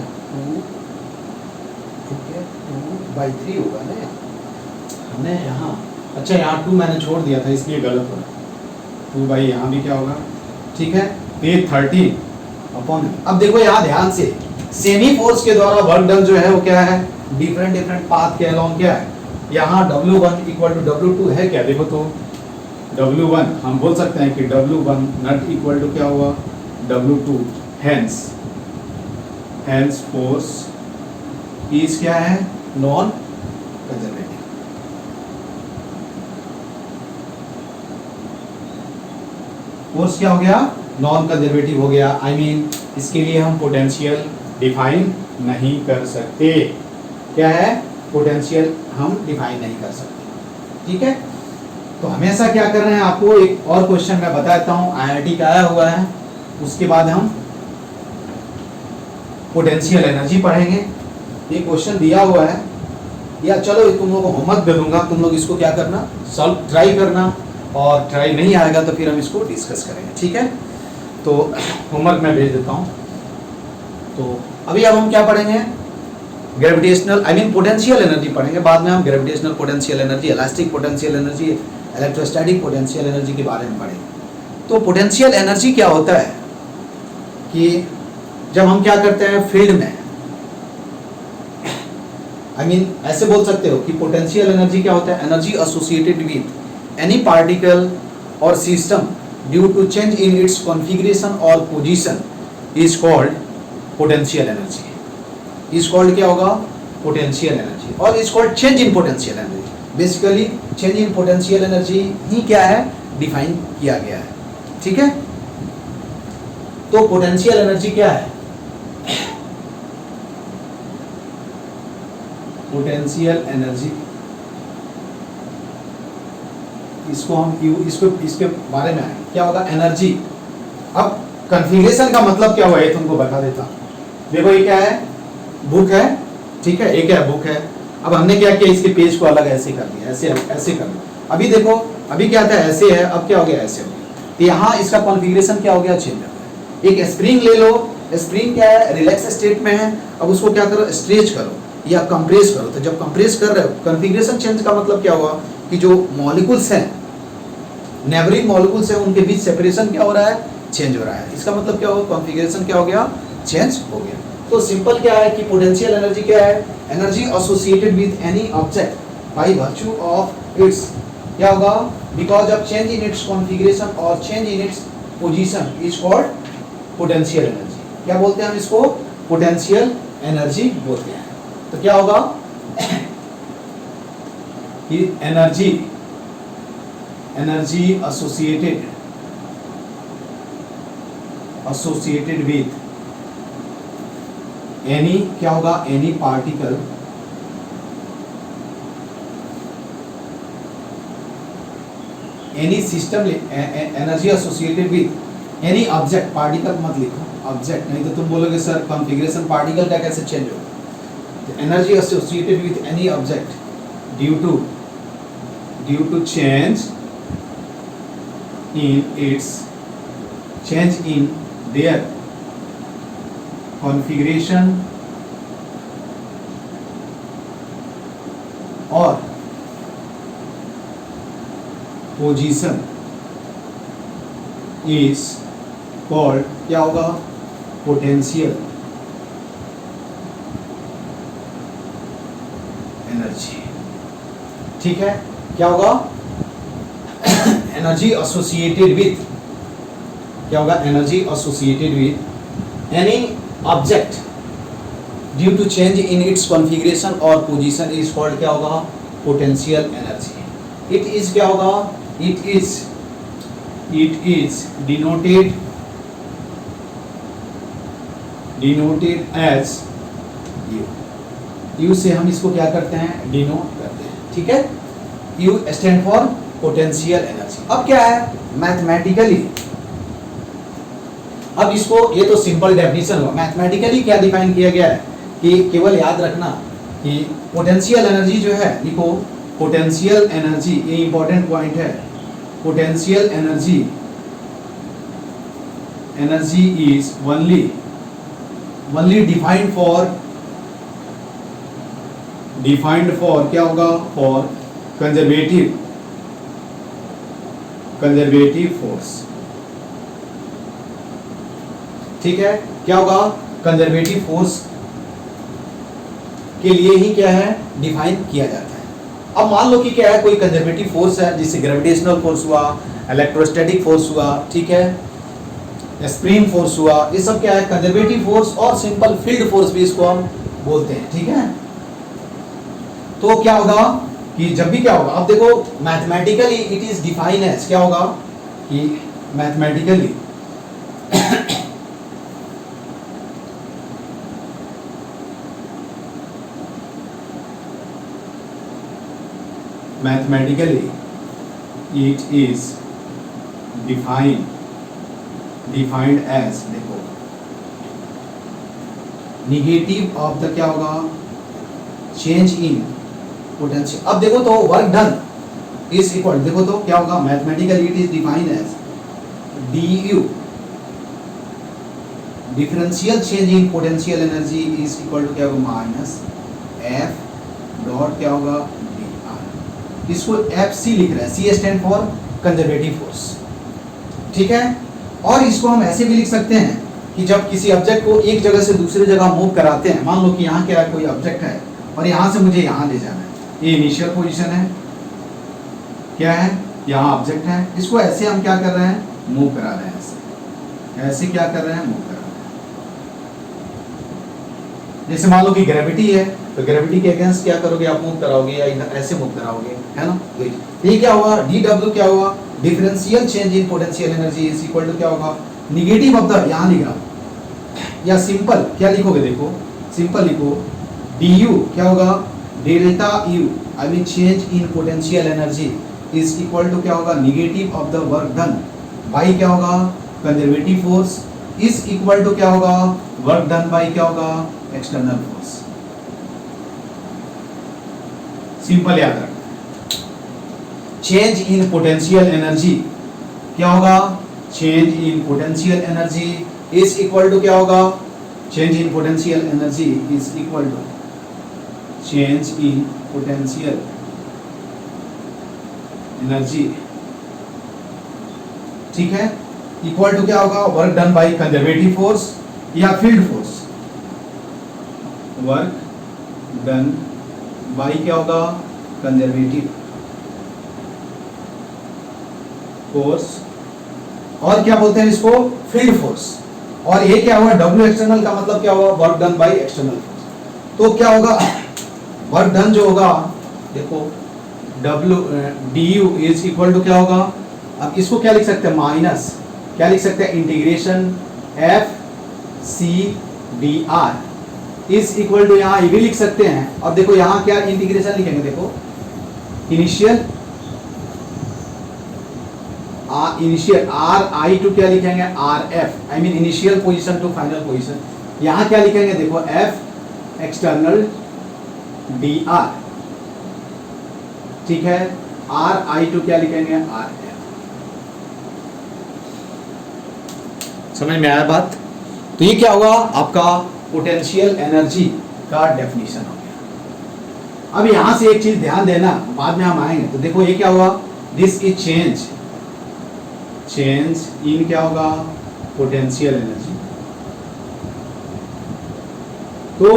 2/3 होगा ना हमने यहाँ, अच्छा यहाँ 2 मैंने छोड़ दिया था इसलिए गलत हो रहा, 2 यहाँ भी क्या होगा, ठीक है, ये 13 अब देखो यहाँ ध्यान से, सेमी फोर्स के द्वारा वर्क डन जो है वो क्या है, डिफरेंट पाथ के अलोंग क्या है, यहाँ W1 इक्वल टू W2 है क्या, देखो तो W1 हम बोल सकते हैं कि W1 नट इक्वल टू क्या हुआ W2, हेंस फोर्स इज क्या है, नॉन कंजर्वेटिव। फोर्स क्या हो गया, नॉन कंजर्वेटिव हो गया, आई मीन इसके लिए हम पोटेंशियल डिफाइन नहीं कर सकते, क्या है, पोटेंशियल हम डिफाइन नहीं कर सकते, ठीक है। तो हमेशा क्या कर रहे हैं, आपको एक और क्वेश्चन मैं बता देता हूँ, IIT का आया हुआ है, उसके बाद हम पोटेंशियल एनर्जी पढ़ेंगे। ये क्वेश्चन दिया हुआ है, या चलो तुम लोगों को होमवर्क दे दूंगा, तुम लोग इसको क्या करना, सॉल्व ट्राई करना, और ट्राई नहीं आएगा तो फिर हम इसको डिस्कस करेंगे, ठीक है। तो होमवर्क मैं भेज देता हूँ। तो अभी अब हम क्या पढ़ेंगे, ग्रेविटेशनल आई मीन पोटेंशियल एनर्जी पढ़ेंगे, बाद में हम gravitational potential energy, elastic potential energy, electrostatic potential energy के बारे में पढ़ेंगे। तो पोटेंशियल एनर्जी क्या होता है कि जब हम क्या करते हैं फील्ड में, आई मीन ऐसे बोल सकते हो कि पोटेंशियल एनर्जी क्या होता है, energy associated with any particle और system due to change in its configuration और position is called potential energy, is called क्या होगा, पोटेंशियल एनर्जी, और is called change in potential energy. Basically change in potential energy ही क्या है, define किया गया है, ठीक है। तो पोटेंशियल एनर्जी क्या है, पोटेंशियल एनर्जी, इसको हम इसके बारे में क्या होगा, एनर्जी। अब कन्फिगरेशन का मतलब क्या हुआ ये तुमको बता देता। देखो ये क्या है, बुक है, ठीक है, एक है बुक है। अब हमने क्या किया, इसके पेज को अलग ऐसे कर दिया, ऐसे कर दिया। अभी देखो, अभी क्या था, ऐसे है, अब क्या हो गया, ऐसे हो गया। तो यहाँ इसका कॉन्फ़िगरेशन क्या हो गया, चेंज हो गया। एक स्प्रिंग ले लो, स्प्रिंग क्या है, रिलैक्स स्टेट में है, अब उसको क्या करो, स्ट्रेच करो या कंप्रेस करो। तो जब कंप्रेस कर रहे हो, कॉन्फ़िगरेशन चेंज का मतलब क्या हुआ कि जो मॉलिक्यूल्स हैं, नेबरिंग मॉलिक्यूल्स हैं, उनके बीच सेपरेशन क्या हो रहा है, चेंज हो रहा है। इसका मतलब क्या होगा, कॉन्फ़िगरेशन क्या हो गया, चेंज हो गया। तो सिंपल क्या है कि पोटेंशियल एनर्जी क्या है, energy associated with any object by virtue of its, क्या होगा, because of change in its configuration और change in its position is called potential energy. क्या बोलते हैं हम इसको, पोटेंशियल एनर्जी बोलते हैं। तो क्या होगा कि एनर्जी एसोसिएटेड विथ एनी, क्या होगा, any particle any system, energy associated with any object, particle मत लिखो, ऑब्जेक्ट, नहीं तो तुम बोलोगे सर कॉन्फ़िगरेशन पार्टिकल का कैसे चेंज होगा। Energy associated with any object due to change in their configuration और पोजीशन इज कॉल्ड, क्या होगा, पोटेंशियल एनर्जी। ठीक है, क्या होगा, एनर्जी एसोसिएटेड विथ, क्या होगा, energy associated with any object due to change in its configuration और पोजीशन इज कॉल्ड, क्या होगा, पोटेंशियल एनर्जी। इट इज, क्या होगा, it is denoted as U. U से हम इसको क्या करते हैं, डिनोट करते हैं। ठीक है, you stand for potential energy. अब क्या है, मैथमेटिकली, अब इसको, ये तो सिंपल डेफिनेशन हुआ, मैथमेटिकली क्या डिफाइन किया गया है कि केवल याद रखना कि पोटेंशियल एनर्जी जो है, लिखो पोटेंशियल एनर्जी, ये इंपॉर्टेंट पॉइंट है, potential energy is only defined for क्या होगा, फॉर कंजर्वेटिव फोर्स। ठीक है, क्या होगा, कंजर्वेटिव फोर्स के लिए ही क्या है, डिफाइन किया जाता है। अब मान लो कि क्या है, कोई कंजर्वेटिव फोर्स है, जिससे ग्रेविटेशनल फोर्स हुआ, इलेक्ट्रोस्टैटिक फोर्स हुआ, ठीक है, स्प्रिंग फोर्स हुआ, ये सब क्या है, कंजर्वेटिव फोर्स, और सिंपल फील्ड फोर्स भी इसको हम बोलते हैं। ठीक है, तो क्या होगा कि जब भी क्या होगा, अब देखो mathematically it is define as, क्या होगा कि mathematically it is defined as, देखो, निगेटिव ऑफ द, क्या होगा, चेंज इन पोटेंशियल। अब देखो तो वर्क डन इज इक्वल, देखो तो क्या होगा, mathematically it is defined as du, differential change in potential energy is equal to, क्या होगा, माइनस f डॉट, क्या होगा, dr। इसको FC लिख रहे हैं, C stand for conservative force. ठीक है, और इसको हम ऐसे भी लिख सकते हैं कि जब किसी ऑब्जेक्ट को एक जगह से दूसरी जगह मूव कराते हैं, मान लो कि यहाँ क्या है, कोई ऑब्जेक्ट है और यहाँ से मुझे यहाँ ले जाना है, ये इनिशियल पोजीशन है, क्या है, यहाँ ऑब्जेक्ट है, इसको ऐसे हम क्या कर रहे हैं, मूव करा रहे हैं, ऐसे क्या कर रहे हैं, मूव करा रहे हैं। जैसे मान लो कि ग्रेविटी है, तो ग्रेविटी के अगेंस्ट क्या करोगे, आप मूव कराओगे या ऐसे मूव कराओगे, है ना। ये क्या होगा, dw क्या होगा, differential change in potential energy is equal to, क्या होगा, निगेटिव ऑफ द, यहाँ लिखा, या सिंपल क्या लिखोगे, देखो सिंपल लिखो, du क्या होगा, delta u, I mean change in potential energy is equal to, क्या होगा, negative of the work done by, क्या होगा, conservative force is equal to, क्या होगा, वर्क डन बाई, क्या होगा, एक्सटर्नल फोर्स। सिंपल याद रखना, चेंज इन पोटेंशियल एनर्जी क्या होगा, change in potential energy is equal to, क्या होगा, change in potential energy is equal to change in potential energy. ठीक है, इक्वल टू क्या होगा, work done by conservative force या field force. Work done by क्या होगा, कंजर्वेटिव फोर्स, और क्या बोलते हैं इसको, फील्ड फोर्स। और ये क्या हुआ, डब्ल्यू एक्सटर्नल का मतलब क्या हुआ, work done by external force. तो क्या होगा, वर्क डन जो होगा, देखो W D U is equal to क्या होगा, अब इसको क्या लिख सकते हैं, माइनस क्या लिख सकते हैं, integration F C D R is equal to, यहाँ ये भी लिख सकते हैं। अब देखो यहाँ क्या इंटीग्रेशन लिखेंगे, देखो initial initial R I to क्या लिखेंगे, R F, I mean initial position to final position. यहाँ क्या लिखेंगे, देखो एफ एक्सटर्नल डी आर, ठीक है, आर आई टू क्या लिखेंगे, आर एफ। समझ में आया बात। तो ये क्या होगा, आपका पोटेंशियल एनर्जी का डेफिनेशन हो गया। अब यहां से एक चीज ध्यान देना, बाद में हम आएंगे। तो देखो ये क्या हुआ, दिस इज चेंज इन क्या होगा, पोटेंशियल एनर्जी। तो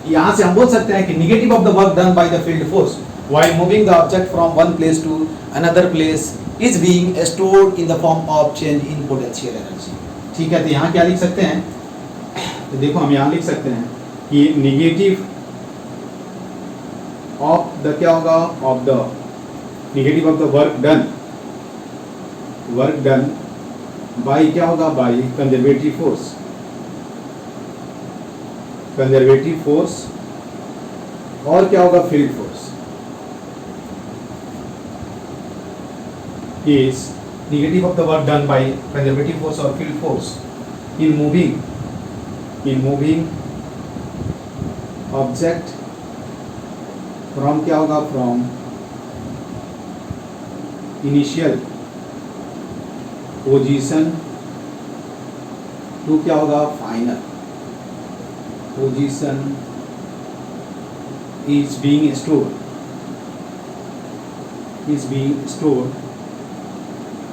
यहां से हम बोल सकते हैं कि negative of the work done by the field force while moving the object from one place to another place is being stored in the form of change in potential energy. ठीक है, तो यहां क्या लिख सकते हैं, तो देखो हम यहां लिख सकते हैं कि निगेटिव ऑफ द क्या होगा, of the negative of the work done by क्या होगा, बाय कंजर्वेटिव फोर्स और क्या होगा, field force is negative of the work done by conservative force or field force in moving object from क्या होगा, from initial position to क्या होगा, final position is being stored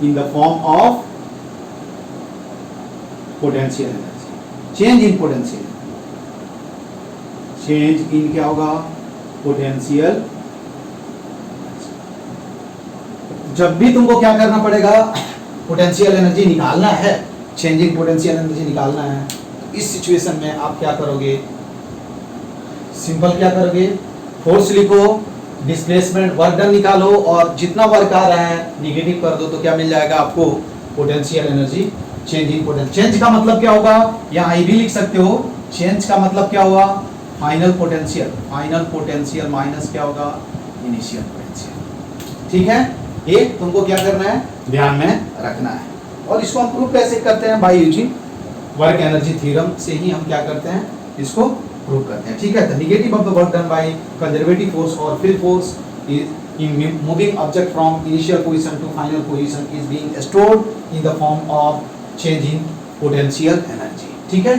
in the form of potential energy, change in क्या होगा, potential। जब भी तुमको क्या करना पड़ेगा, पोटेंशियल एनर्जी निकालना है, चेंजिंग पोटेंशियल एनर्जी निकालना है, तो इस सिचुएशन में आप क्या करोगे, सिंपल क्या करोगे, फोर्स लिखो, डिस्प्लेसमेंट वर्क डन निकालो, और जितना वर्क आ रहा है निगेटिव कर दो, तो क्या मिल जाएगा आपको, potential energy, change in potential. Change का मतलब क्या होगा, यहाँ आई भी लिख सकते हो, चेंज का मतलब क्या हुआ, फाइनल पोटेंशियल माइनस क्या होगा, इनिशियल पोटेंशियल। ठीक है, ये तुमको क्या करना है, ध्यान में रखना है। और इसको हम प्रूव कैसे करते हैं, by using work energy theorem से ही हम क्या करते हैं, इसको प्रूव करते हैं। ठीक है, तो negative of the work done by conservative force और field force is in moving object from initial position to final position is being stored in the form of change in potential energy. ठीक है,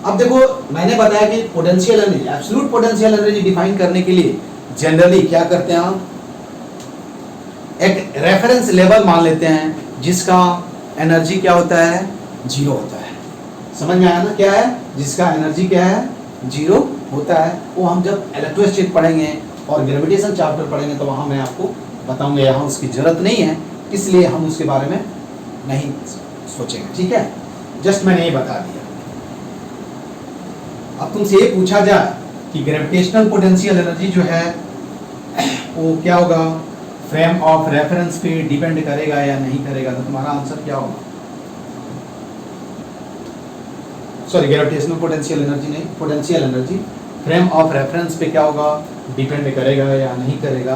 अब देखो मैंने बताया कि potential energy, absolute potential energy define करने के लिए जनरली क्या करते हैं हम, एक रेफरेंस लेवल मान लेते हैं जिसका एनर्जी क्या होता है, जीरो होता है। समझ में आया ना, क्या है, जिसका एनर्जी क्या है, जीरो होता है। वो हम जब इलेक्ट्रोस्टैटिक पढ़ेंगे और ग्रेविटेशन चैप्टर पढ़ेंगे तो वहाँ मैं आपको बताऊंगा, यहाँ उसकी जरूरत नहीं है, इसलिए हम उसके बारे में नहीं सोचेंगे। ठीक है, जस्ट मैंने ये बता दिया। अब तुमसे ये पूछा जाए कि ग्रेविटेशनल पोटेंशियल एनर्जी जो है वो क्या होगा, फ्रेम ऑफ रेफरेंस पे डिपेंड करेगा या नहीं करेगा, तो तुम्हारा आंसर क्या होगा, सॉरी ग्रेविटेशनल पोटेंशियल एनर्जी नहीं, potential energy frame of reference पे क्या होगा, डिपेंड करेगा या नहीं करेगा।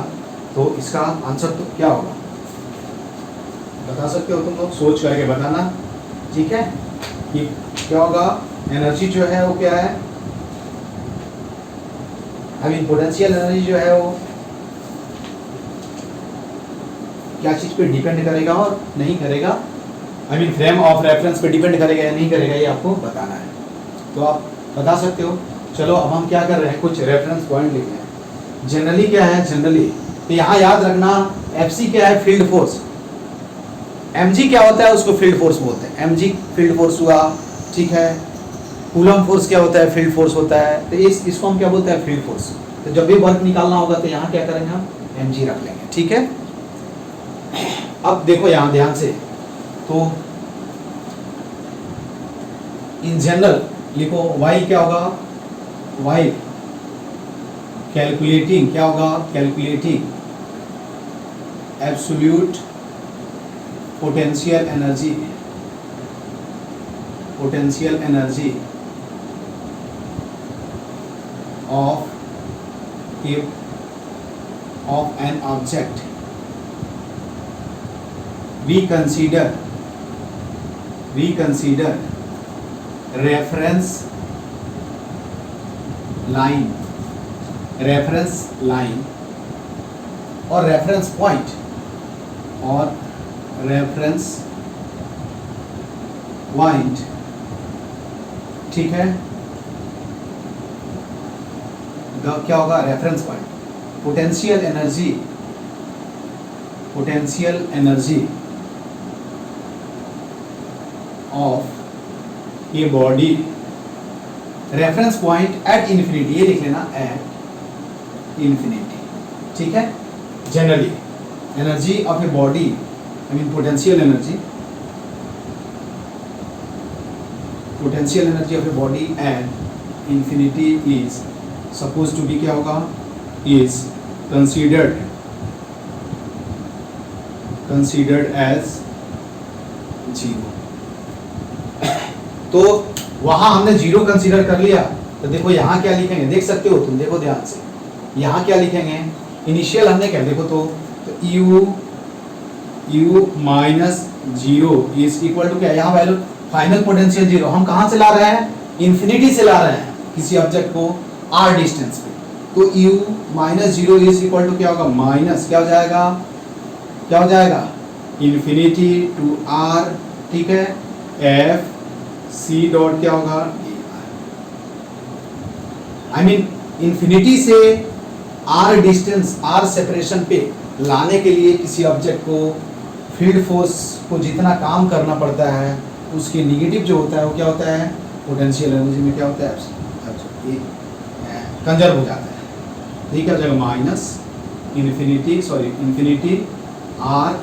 तो इसका आंसर तो क्या होगा, बता सकते हो तुम लोग, सोच करके बताना। ठीक है, कि क्या होगा, एनर्जी जो है वो क्या है, आई मीन पोटेंशियल एनर्जी जो है वो क्या चीज पे डिपेंड करेगा और नहीं करेगा, I mean frame of reference पे डिपेंड करेगा या नहीं करेगा, ये आपको बताना है। तो आप बता सकते हो। चलो अब हम क्या कर रहे हैं, कुछ रेफरेंस पॉइंट लिख रहे हैं। जनरली क्या है, जनरली तो यहाँ याद रखना, एफसी क्या है, फील्ड फोर्स, mg क्या होता है, उसको फील्ड फोर्स बोलते हैं, mg फील्ड फोर्स हुआ, ठीक है। कूलम फोर्स क्या होता है, फील्ड फोर्स होता है। तो इसको हम क्या बोलते हैं, फील्ड फोर्स। तो जब भी वर्क निकालना होगा तो यहाँ क्या करेंगे हम, mg रख लेंगे, ठीक है। अब देखो यहाँ ध्यान से, तो इन जनरल लिखो वाई क्या होगा, वाई कैलकुलेटिंग क्या होगा, calculating absolute potential energy, potential energy of an object we consider reference line or reference point or reference point, ठीक है। क्या होगा, reference point, potential energy of a body, reference point at infinity, ये लिख लेना, at infinity, ठीक है। Generally energy of a body, I mean potential energy of a body at infinity is suppose to be, क्या होगा, is considered as zero. तो वहां हमने जीरो कंसीडर कर लिया, तो देखो यहाँ क्या लिखेंगे, देख सकते हो तुम, देखो ध्यान से, यहाँ क्या लिखेंगे, इनिशियल हमने क्या, देखो तो u minus zero is equal to क्या, यहाँ वैल्यू फाइनल पोटेंशियल जीरो। हम कहाँ से ला रहे हैं, इन्फिनिटी से ला रहे हैं किसी ऑब्जेक्ट को r डिस्टेंस पे, तो u minus zero is equal to क्या होगा, माइनस क्या हो जाएगा, क्या हो जाएगा, इन्फिनिटी टू r, ठीक है, f c डॉट क्या होगा, आई मीन इन्फिनिटी से r डिस्टेंस, r सेपरेशन पे लाने के लिए किसी ऑब्जेक्ट को फील्ड फोर्स को जितना काम करना पड़ता है, उसके निगेटिव जो होता है वो क्या होता है, पोटेंशियल एनर्जी में क्या होता है, कंजर्व हो जाता है, ठीक है, हो जाएगा minus infinity r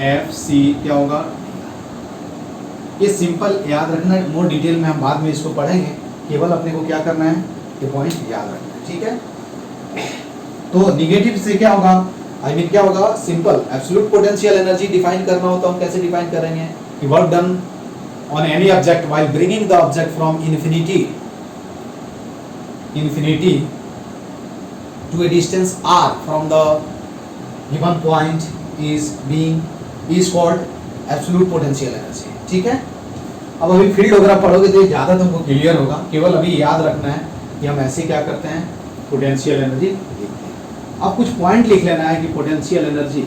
f c क्या होगा। ये सिंपल याद रखना, मोर डिटेल में हम बाद में इसको पढ़ेंगे, केवल अपने को क्या करना है, ये पॉइंट याद रखना है, ठीक है। तो निगेटिव से क्या होगा, आई मीन क्या होगा, simple absolute potential energy define करना होता है, हम कैसे डिफाइन करेंगे, कि work done on any object while bringing the object from infinity to a distance r from the given point is called absolute potential energy, ठीक है। अब अभी फील्ड वगैरह पढ़ोगे तो ज़्यादा तुमको क्लियर होगा, केवल अभी याद रखना है कि हम ऐसे क्या करते हैं, पोटेंशियल एनर्जी लिखते हैं। अब कुछ पॉइंट लिख लेना है कि पोटेंशियल एनर्जी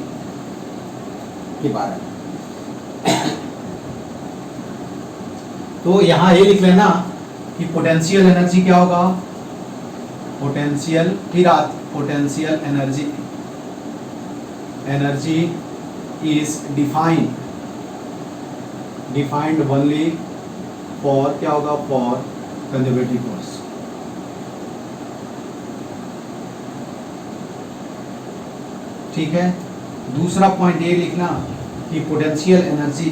के बारे में। तो यहाँ ये लिख लेना कि पोटेंशियल एनर्जी क्या होगा, potential energy is defined only for क्या होगा, फॉर कंजर्वेटिव फोर्स, ठीक है। दूसरा पॉइंट ये लिखना कि पोटेंशियल एनर्जी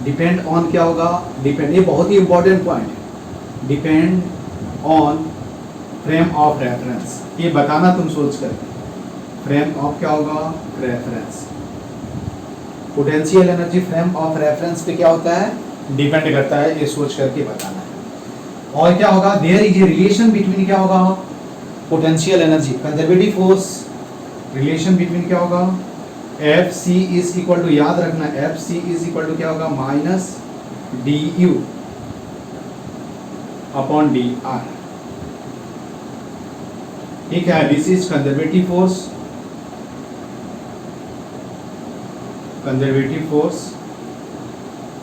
डिपेंड ऑन क्या होगा, डिपेंड, ये बहुत ही इंपॉर्टेंट पॉइंट है, depend on frame of reference. ये बताना तुम सोच कर, फ्रेम ऑफ क्या होगा, reference. Potential energy frame of reference पे क्या होता है, डिपेंड करता है, ये सोच करके बताना है। और क्या होगा, there is a relation between क्या होगा, potential energy conservative force, relation between क्या होगा, F C is equal to, याद रखना, F C is equal to क्या होगा, minus D U upon D R, ठीक है। दिस इज कंजर्वेटिव फोर्स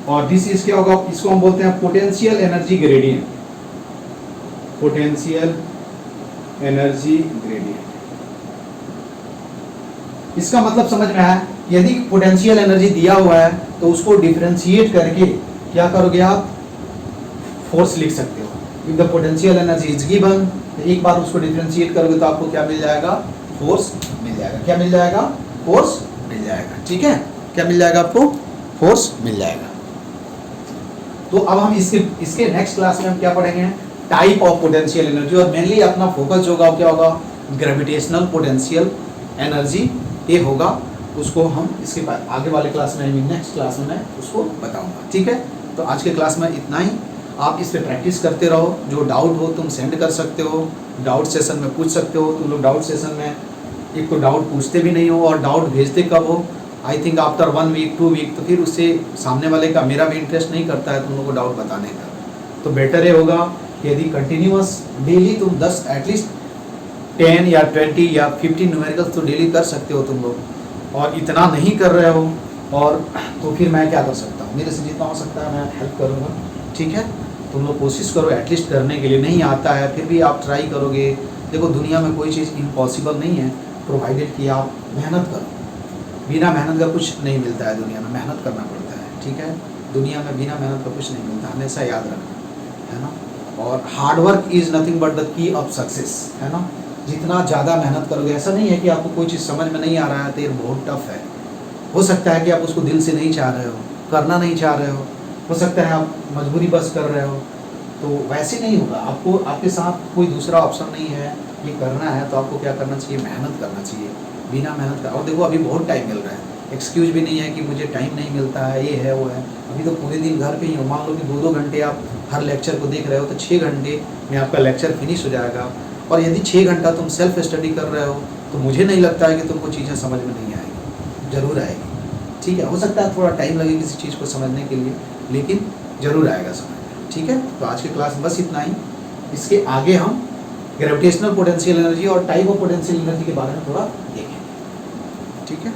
और दिस इज क्या होगा, इसको हम बोलते हैं potential energy gradient, potential energy gradient. इसका मतलब समझ में आया, यदि पोटेंशियल एनर्जी दिया हुआ है तो उसको डिफरेंशिएट करके क्या करोगे आप, फोर्स लिख सकते हो। If the potential energy is given, एक बार उसको डिफरेंशिएट करोगे तो आपको क्या मिल जाएगा, फोर्स मिल जाएगा। क्या मिल जाएगा, फोर्स मिल जाएगा। ठीक है, क्या मिल जाएगा आपको, फोर्स मिल जाएगा। तो अब हम इसके नेक्स्ट क्लास में हम क्या पढ़ेंगे, टाइप ऑफ पोटेंशियल एनर्जी, और मेनली अपना फोकस जो होगा क्या होगा, ग्रेविटेशनल पोटेंशियल एनर्जी ये होगा। उसको हम इसके बाद आगे वाले क्लास में, नेक्स्ट क्लास में मैं उसको बताऊंगा। ठीक है, तो आज के क्लास में इतना ही। आप इस पे प्रैक्टिस करते रहो, जो डाउट हो तुम सेंड कर सकते हो, डाउट सेशन में पूछ सकते हो। तुम लोग डाउट सेशन में एक तो डाउट पूछते भी नहीं हो, और डाउट भेजते कब हो, I think after 1 week 2 week, तो फिर उससे सामने वाले का, मेरा भी इंटरेस्ट नहीं करता है तुम लोग को डाउट बताने का। तो बेटर ये होगा कि यदि कंटिन्यूअस डेली तुम 10 एटलीस्ट 10 या 20 या 15 न्यूमेरिकल्स तो डेली कर सकते हो तुम लोग, और इतना नहीं कर रहे हो और तो फिर मैं क्या कर सकता हूँ, मेरे से जितना हो सकता है मैं हेल्प करूँगा। ठीक है, तुम लोग कोशिश करो एटलीस्ट करने के लिए। नहीं आता है फिर भी आप ट्राई करोगे। देखो दुनिया में कोई चीज़ इम्पॉसिबल नहीं है, प्रोवाइडेड कि आप मेहनत करो। बिना मेहनत का कुछ नहीं मिलता है दुनिया में, मेहनत करना पड़ता है। ठीक है, दुनिया में बिना मेहनत का कुछ नहीं मिलता, हमेशा याद रखना है ना। और hard work is nothing but the key of success, है ना। जितना ज़्यादा मेहनत करोगे, ऐसा नहीं है कि आपको कोई चीज़ समझ में नहीं आ रहा है तो ये बहुत टफ है। हो सकता है कि आप उसको दिल से नहीं चाह रहे हो, करना नहीं चाह रहे हो सकता है आप मजबूरी बस कर रहे हो, तो वैसे नहीं होगा। आपको, आपके साथ कोई दूसरा ऑप्शन नहीं है, ये करना है तो आपको क्या करना चाहिए, मेहनत करना चाहिए। बिना मेहनत का, और देखो अभी बहुत टाइम मिल रहा है, एक्सक्यूज भी नहीं है कि मुझे टाइम नहीं मिलता है, ये है वो है। अभी तो पूरे दिन घर पे ही हो, मान लो कि 2-2 घंटे आप हर लेक्चर को देख रहे हो, तो 6 घंटे में आपका लेक्चर फिनिश हो जाएगा। और यदि 6 घंटा तुम सेल्फ स्टडी कर रहे हो तो मुझे नहीं लगता है कि तुमको चीज़ें समझ में नहीं आएगी, ज़रूर आएगी। ठीक है, हो सकता है थोड़ा टाइम लगे किसी चीज़ को समझने के लिए, लेकिन ज़रूर आएगा समझ में। ठीक है, तो आज की क्लास बस इतना ही। इसके आगे हम ग्रेविटेशनल पोटेंशियल एनर्जी और टाइप ऑफ पोटेंशियल एनर्जी के बारे में थोड़ा देखेंगे। ठीक है।